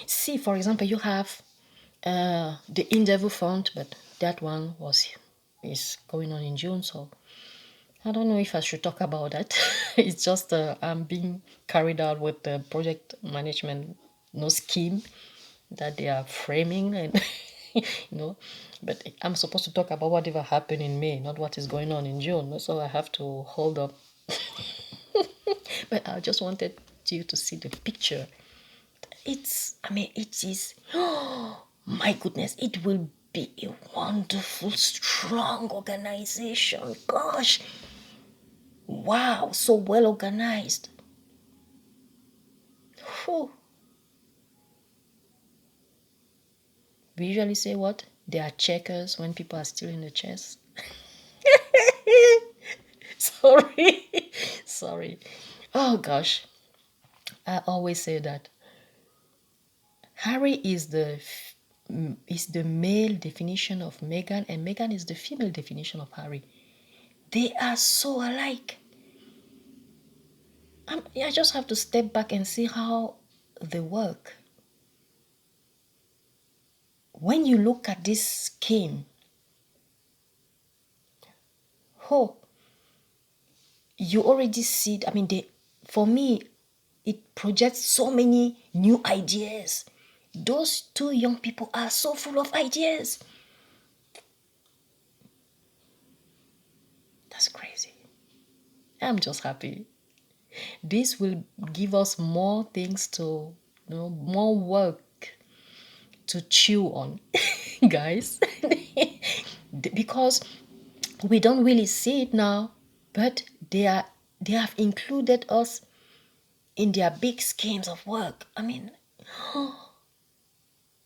See, for example, you have the Endeavor Fund, but that one is going on in June, so I don't know if I should talk about that. It's just I'm being carried out with the project management scheme that they are framing, and but I'm supposed to talk about whatever happened in May, not what is going on in June. So I have to hold up. But I just wanted you to see the picture. It is, oh my goodness, it will be a wonderful, strong organization. Gosh, wow, so well organized. Whew. We usually say what? They are checkers when people are still in the chess. Sorry. Sorry. Oh gosh. I always say that Harry is the male definition of Meghan, and Meghan is the female definition of Harry. They are so alike. I just have to step back and see how they work. When you look at this scheme, oh, you already see. For me, it projects so many new ideas. Those two young people are so full of ideas. That's crazy. I'm just happy. This will give us more things to, more work to chew on, guys. Because we don't really see it now, but they have included us in their big schemes of work.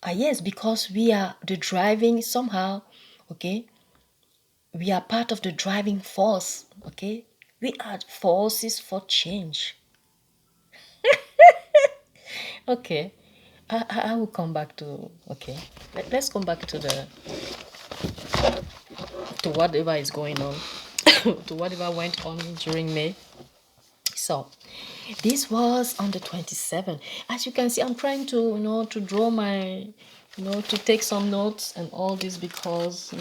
Yes, because we are the driving somehow, okay? We are part of the driving force, okay? We are forces for change. Okay, I will come back to, okay. Let's come back to whatever is going on, to whatever went on during May. So, this was on the 27th. As you can see, I'm trying to, to draw my, to take some notes and all this, because,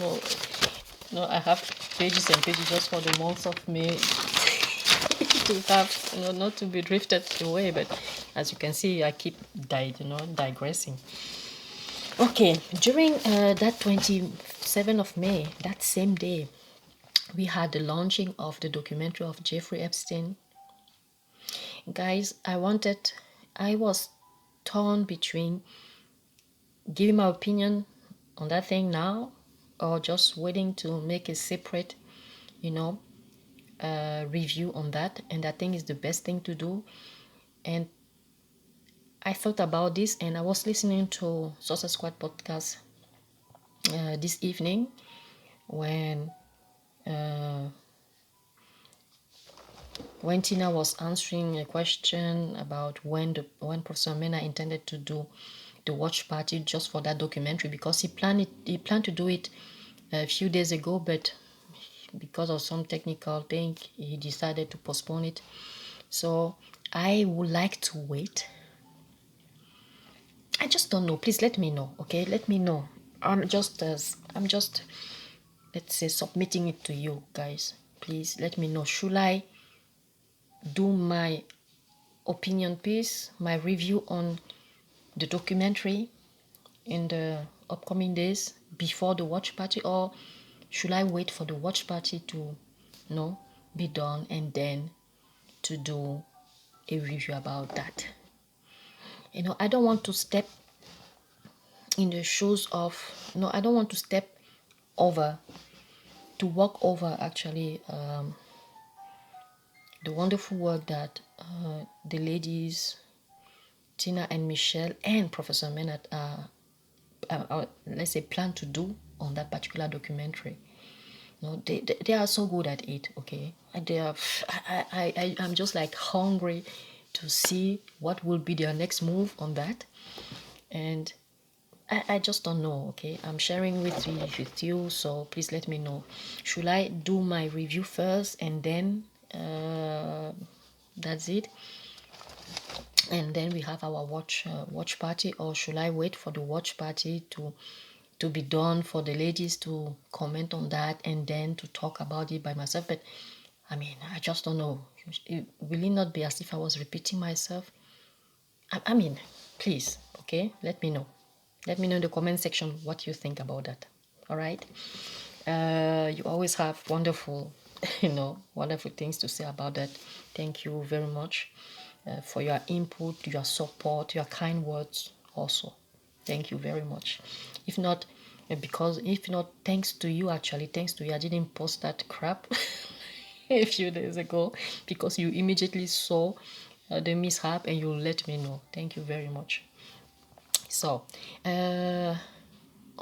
I have pages and pages just for the month of May to have, not to be drifted away. But as you can see, I keep digressing. Okay, during that 27th of May, that same day, we had the launching of the documentary of Jeffrey Epstein. Guys, I was torn between giving my opinion on that thing now, or just waiting to make a separate, review on that. And I think is the best thing to do. And I thought about this, and I was listening to Sussexes Squad podcast this evening when Tina was answering a question about when Professor Mena intended to do the watch party just for that documentary, because he planned to do it a few days ago, but because of some technical thing he decided to postpone it. So I would like to wait. I just don't know. Please let me know. Okay, let me know. I'm just let's say submitting it to you guys. Please let me know. Should I do my opinion piece, my review on the documentary in the upcoming days before the watch party, or should I wait for the watch party to be done and then to do a review about that? I don't want to step in the shoes of, I don't want to step over, to walk over actually, the wonderful work that the ladies Tina and Michelle and Professor Menat let's say plan to do on that particular documentary. No, they are so good at it. Okay, and they are. I'm just like hungry to see what will be their next move on that, and I just don't know. Okay, I'm sharing with you, so please let me know. Should I do my review first and then that's it, and then we have our watch party, or should I wait for the watch party to be done for the ladies to comment on that and then to talk about it by myself? But I mean, I just don't know. Will it not be as if I was repeating myself? I mean, please, okay, let me know. Let me know in the comment section what you think about that. All right. You always have wonderful, wonderful things to say about that. Thank you very much for your input, your support, your kind words also. Thank you very much. If not, thanks to you, actually, thanks to you, I didn't post that crap a few days ago because you immediately saw the mishap and you let me know. Thank you very much. So, on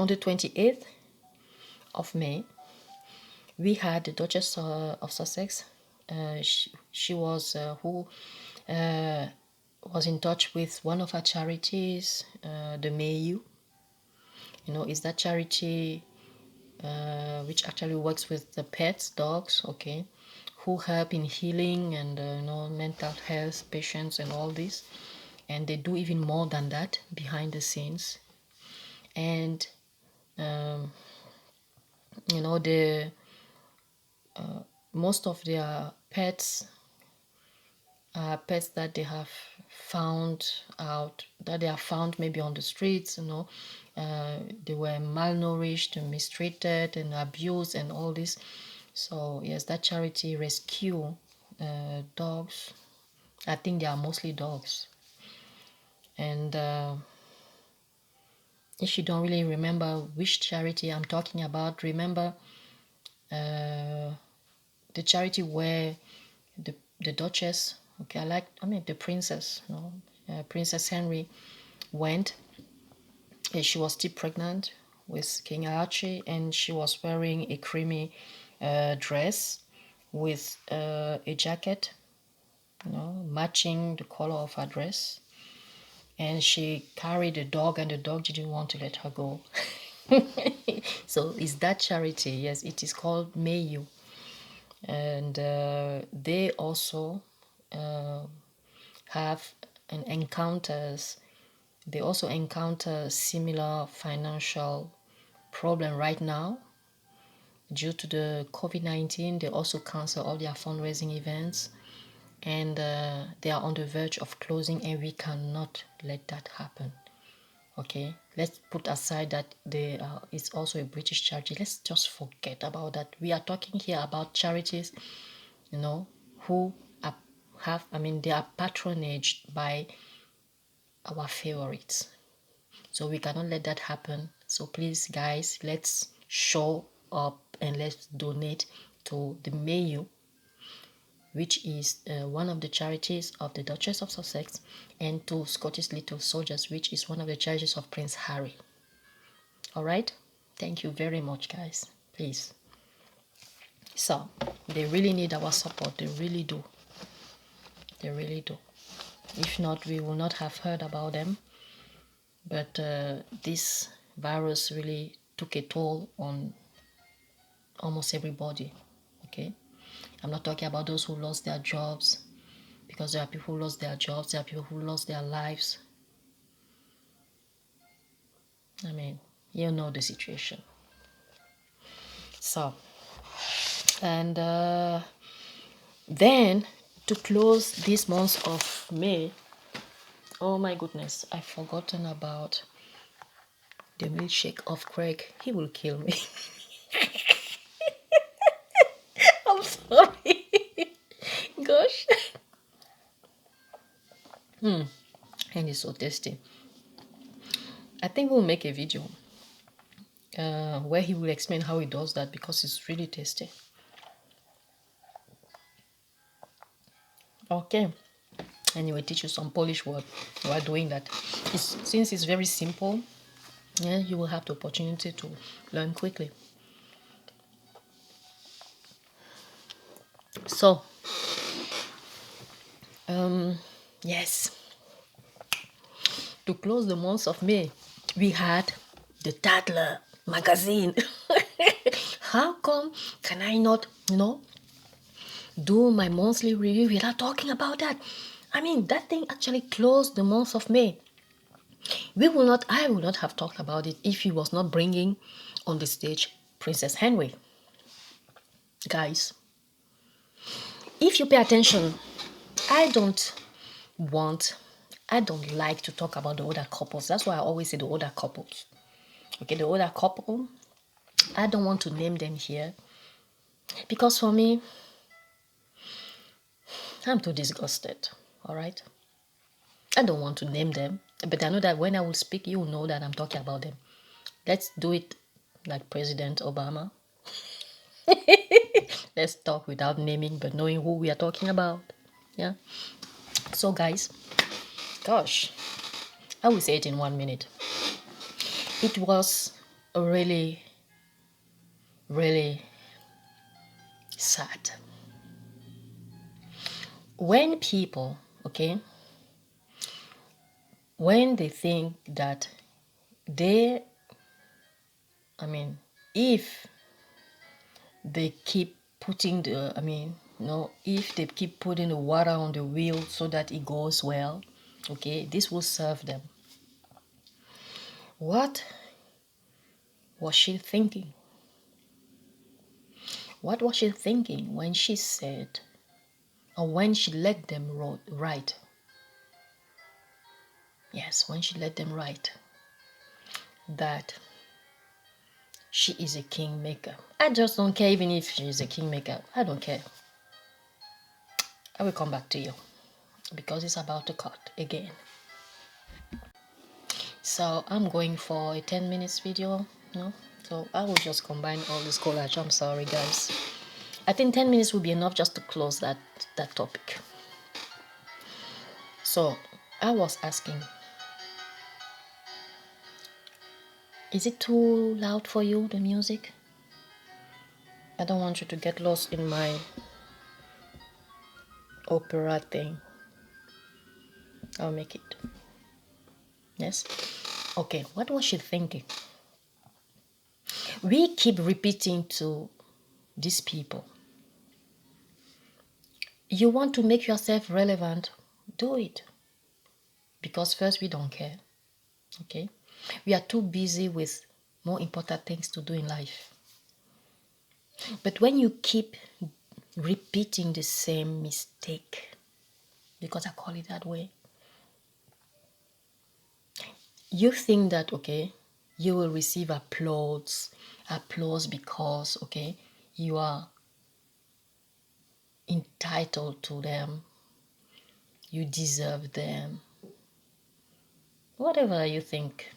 the 28th of May, we had the Duchess of Sussex. She was who was in touch with one of our charities, the Mayu. Is that charity which actually works with the pets, dogs, okay, who help in healing and mental health patients and all this. And they do even more than that behind the scenes. And the most of their pets are pets that they have found maybe on the streets. They were malnourished and mistreated and abused and all this. So yes, that charity rescue dogs. I think they are mostly dogs. And if you don't really remember which charity I'm talking about, remember the charity where the Duchess, okay, the princess, Princess Henry went. She was still pregnant with King Archie, and she was wearing a creamy dress with a jacket, matching the color of her dress. And she carried a dog, and the dog didn't want to let her go. So it's that charity. Yes, it is called Mayu. And they also have encounters. They also encounter similar financial problem right now. Due to the COVID-19, they also cancel all their fundraising events, and they are on the verge of closing, and we cannot let that happen. Okay, let's put aside that it's also a British charity. Let's just forget about that. We are talking here about charities, who they are patronaged by our favorites. So we cannot let that happen. So please, guys, let's show up and let's donate to the Mayu, which is one of the charities of the Duchess of Sussex, and to Scottish Little Soldiers, which is one of the charities of Prince Harry. All right? Thank you very much, guys. Please. So, they really need our support. They really do. They really do. If not, we will not have heard about them. But this virus really took a toll on almost everybody. Okay? I'm not talking about those who lost their jobs, because there are people who lost their jobs. There are people who lost their lives. I mean, you know the situation. So, and then to close this month of May, oh my goodness, I've forgotten about the milkshake of Craig. He will kill me. I'm sorry. Gosh. And it's so tasty. I think we'll make a video where he will explain how he does that, because it's really tasty. Okay. Anyway, teach you some Polish word while doing that. Since it's very simple, yeah, you will have the opportunity to learn quickly. So, yes, to close the month of May, we had the Tatler magazine. How come can I not, do my monthly review without talking about that? I mean, that thing actually closed the month of May. I will not have talked about it if he was not bringing on the stage Princess Henry. Guys, if you pay attention, I don't want, I don't like to talk about the older couples. That's why I always say the older couples. Okay, the older couple, I don't want to name them here because for me, I'm too disgusted. All right, I don't want to name them, but I know that when I will speak, you will know that I'm talking about them. Let's do it like President Obama. Let's talk without naming but knowing who we are talking about. Yeah. So guys, gosh, I will say it in 1 minute. It was a really, really sad. When people, okay, when they think that they, I mean, if they keep putting the, if they keep putting the water on the wheel so that it goes well, okay, this will serve them. What was she thinking? What was she thinking when she said, or when she let them write? Yes, when she let them write that she is a kingmaker. I just don't care even if she is a kingmaker. I don't care. I will come back to you because it's about to cut again. So I'm going for a 10 minutes video, So I will just combine all this collage. I'm sorry, guys. I think 10 minutes will be enough just to close that topic. So I was asking, is it too loud for you, the music? I don't want you to get lost in my opera thing. I'll make it. Yes? Okay, what was she thinking? We keep repeating to these people, you want to make yourself relevant, do it. Because first, we don't care. Okay? We are too busy with more important things to do in life. But when you keep repeating the same mistake, because I call it that way, you think that, okay, you will receive applause because, okay, you are entitled to them, you deserve them, whatever you think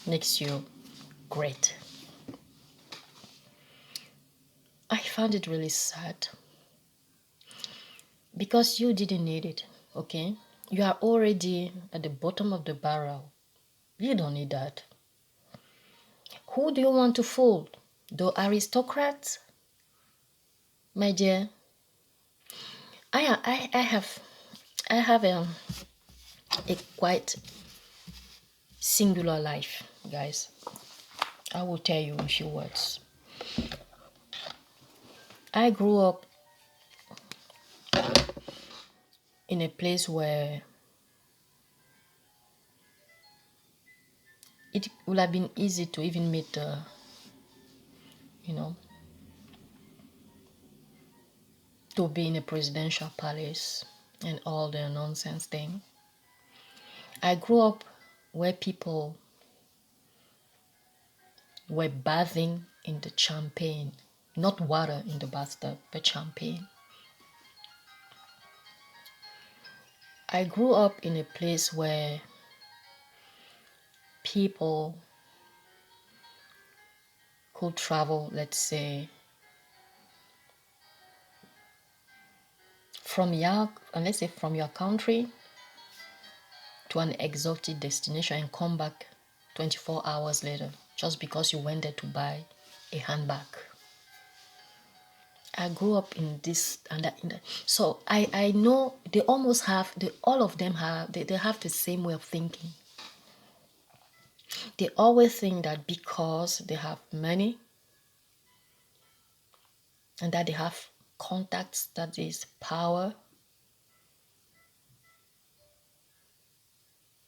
makes you great. I found it really sad because you didn't need it, okay? You are already at the bottom of the barrel. You don't need that. Who do you want to fool? The aristocrats? My dear, I have a quite singular life, guys. I will tell you in a few words. I grew up in a place where it would have been easy to even meet to be in a presidential palace and all the nonsense thing. I grew up where people were bathing in the champagne, not water in the bathtub, but champagne. I grew up in a place where people could travel, let's say, from let's say from your country to an exotic destination and come back 24 hours later just because you went there to buy a handbag. I grew up in this and that. So I know they almost have, all of them have, they have the same way of thinking. They always think that because they have money and that they have contacts, that is power,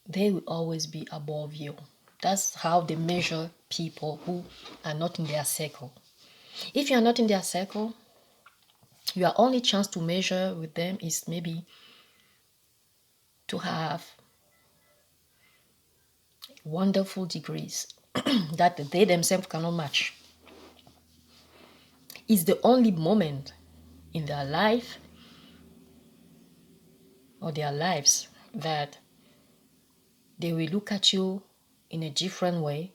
they will always be above you. That's how they measure people who are not in their circle. If you are not in their circle, your only chance to measure with them is maybe to have wonderful degrees that they themselves cannot match. It's the only moment in their life or their lives that they will look at you in a different way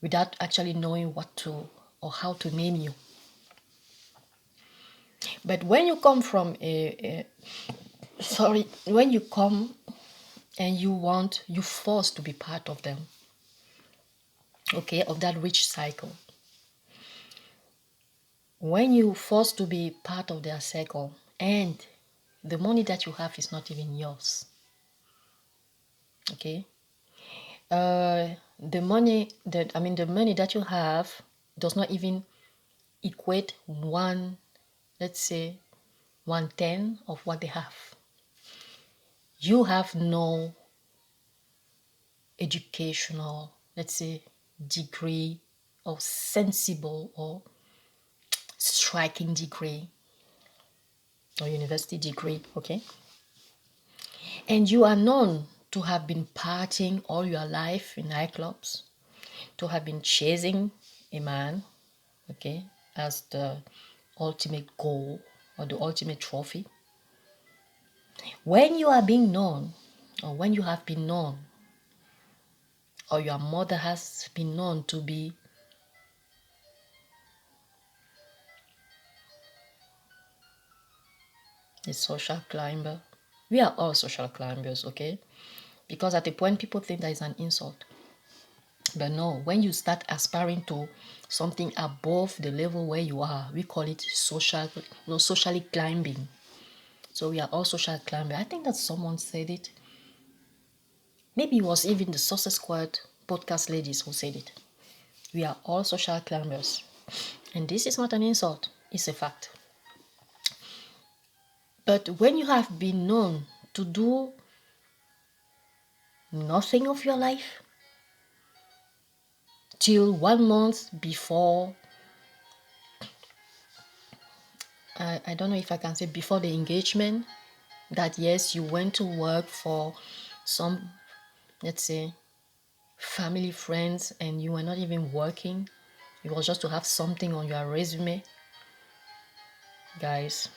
without actually knowing what to or how to name you. But when you come from when you come and you forced to be part of them, okay, of that rich cycle. When you forced to be part of their cycle and the money that you have is not even yours, okay, the money that you have does not even equate let's say 1/10 of what they have. You have no educational, let's say, degree or sensible or striking degree or university degree, okay? And you are known to have been partying all your life in nightclubs, to have been chasing a man, okay, as the ultimate goal or the ultimate trophy. When you are being known, or when you have been known, or your mother has been known to be a social climber, we are all social climbers, okay? Because at a point people think that is an insult. But no, when you start aspiring to something above the level where you are, we call it socially climbing. So we are all social climbers. I think that someone said it. Maybe it was even the Success Squad podcast ladies who said it. We are all social climbers. And this is not an insult, it's a fact. But when you have been known to do nothing of your life till 1 month before, I don't know if I can say before the engagement, that yes, you went to work for some, let's say, family, friends, and you were not even working. It was just to have something on your resume. Guys,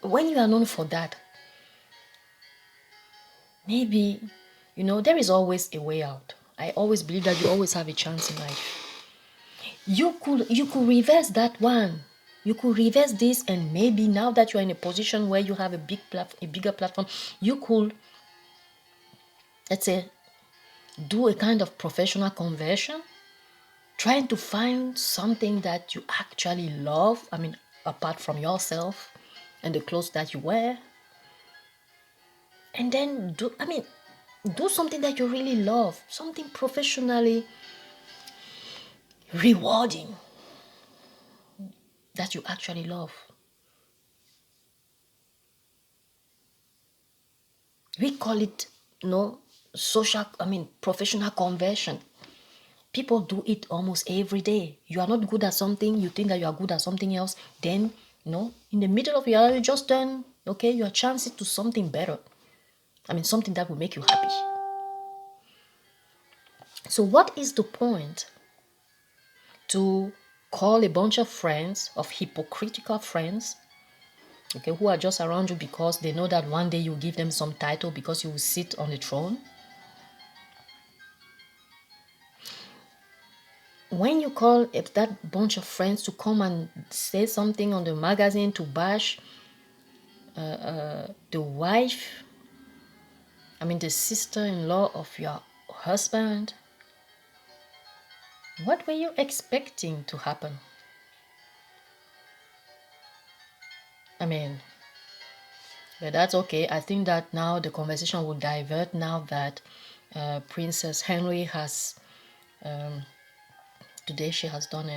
when you are known for that, maybe, there is always a way out. I always believe that you always have a chance in life. You could reverse that one. You could reverse this, and maybe now that you are in a position where you have a bigger platform, you could, let's say, do a kind of professional conversion, trying to find something that you actually love. Apart from yourself and the clothes that you wear, and then do something that you really love, something professionally rewarding that you actually love. We call it, professional conversion. People do it almost every day. You are not good at something, you think that you are good at something else, then, in the middle of your life, you just turn, your chances to something better. Something that will make you happy. So what is the point to call a bunch of friends, of hypocritical friends, okay, who are just around you because they know that one day you give them some title because you will sit on the throne? When you call that bunch of friends to come and say something on the magazine to bash the wife, the sister-in-law of your husband. What were you expecting to happen? But that's okay. I think that now the conversation will divert now that Princess Henry has, today she has done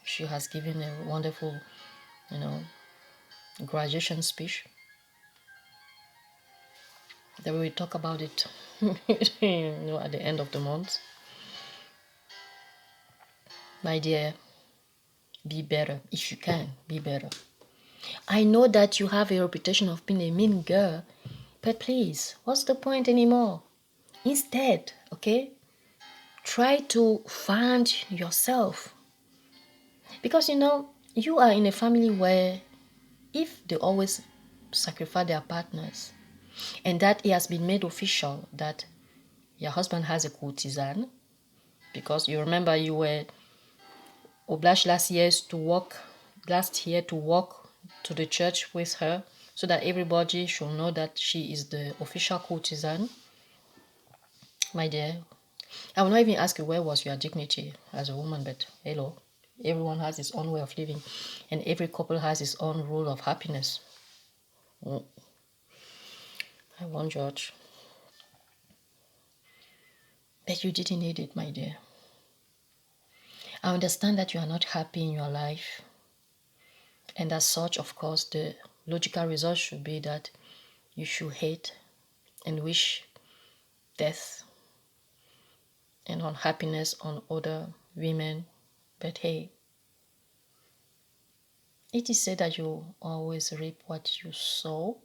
she has given a wonderful, you know, graduation speech. Then we will talk about it at the end of the month. My dear, be better. If you can, be better. I know that you have a reputation of being a mean girl, but please, what's the point anymore? Instead, okay, try to find yourself. Because you are in a family where if they always sacrifice their partners, and that it has been made official that your husband has a courtesan, because you remember you were obliged last year to walk to the church with her so that everybody should know that she is the official courtesan. My dear, I will not even ask you where was your dignity as a woman, but hello, everyone has his own way of living and every couple has its own rule of happiness. I won't judge. But you didn't need it, my dear. I understand that you are not happy in your life. And as such, of course, the logical result should be that you should hate and wish death and unhappiness on other women. But hey, it is said that you always reap what you sow.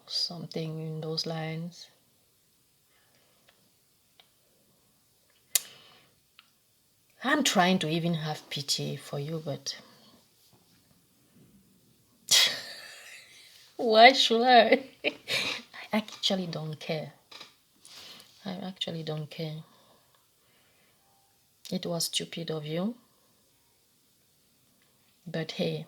Something in those lines. I'm trying to even have pity for you, but why should I? I actually don't care. I actually don't care. It was stupid of you. But hey,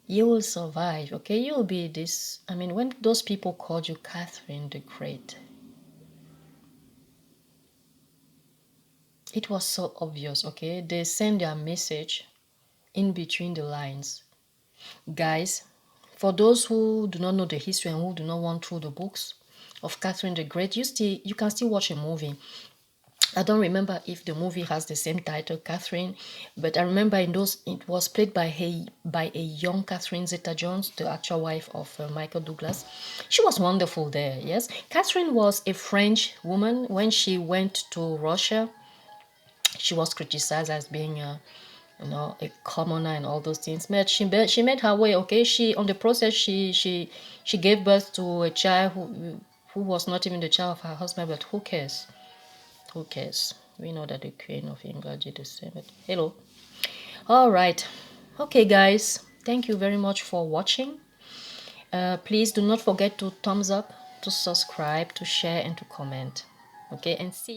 you will survive, okay? You'll be this. When those people called you Catherine the Great, it was so obvious, okay? They send their message in between the lines. Guys, for those who do not know the history and who do not want through the books of Catherine the Great, you can still watch a movie. I don't remember if the movie has the same title, Catherine, but I remember it was played by a young Catherine Zeta-Jones, the actual wife of Michael Douglas. She was wonderful there, yes. Catherine was a French woman. When she went to Russia, she was criticized as being a commoner and all those things. But she made her way, okay. On the process, she gave birth to a child who was not even the child of her husband, but who cares? Who cares? We know that the Queen of England did the same. But hello. All right. Okay, guys. Thank you very much for watching. Please do not forget to thumbs up, to subscribe, to share, and to comment. Okay, and see you.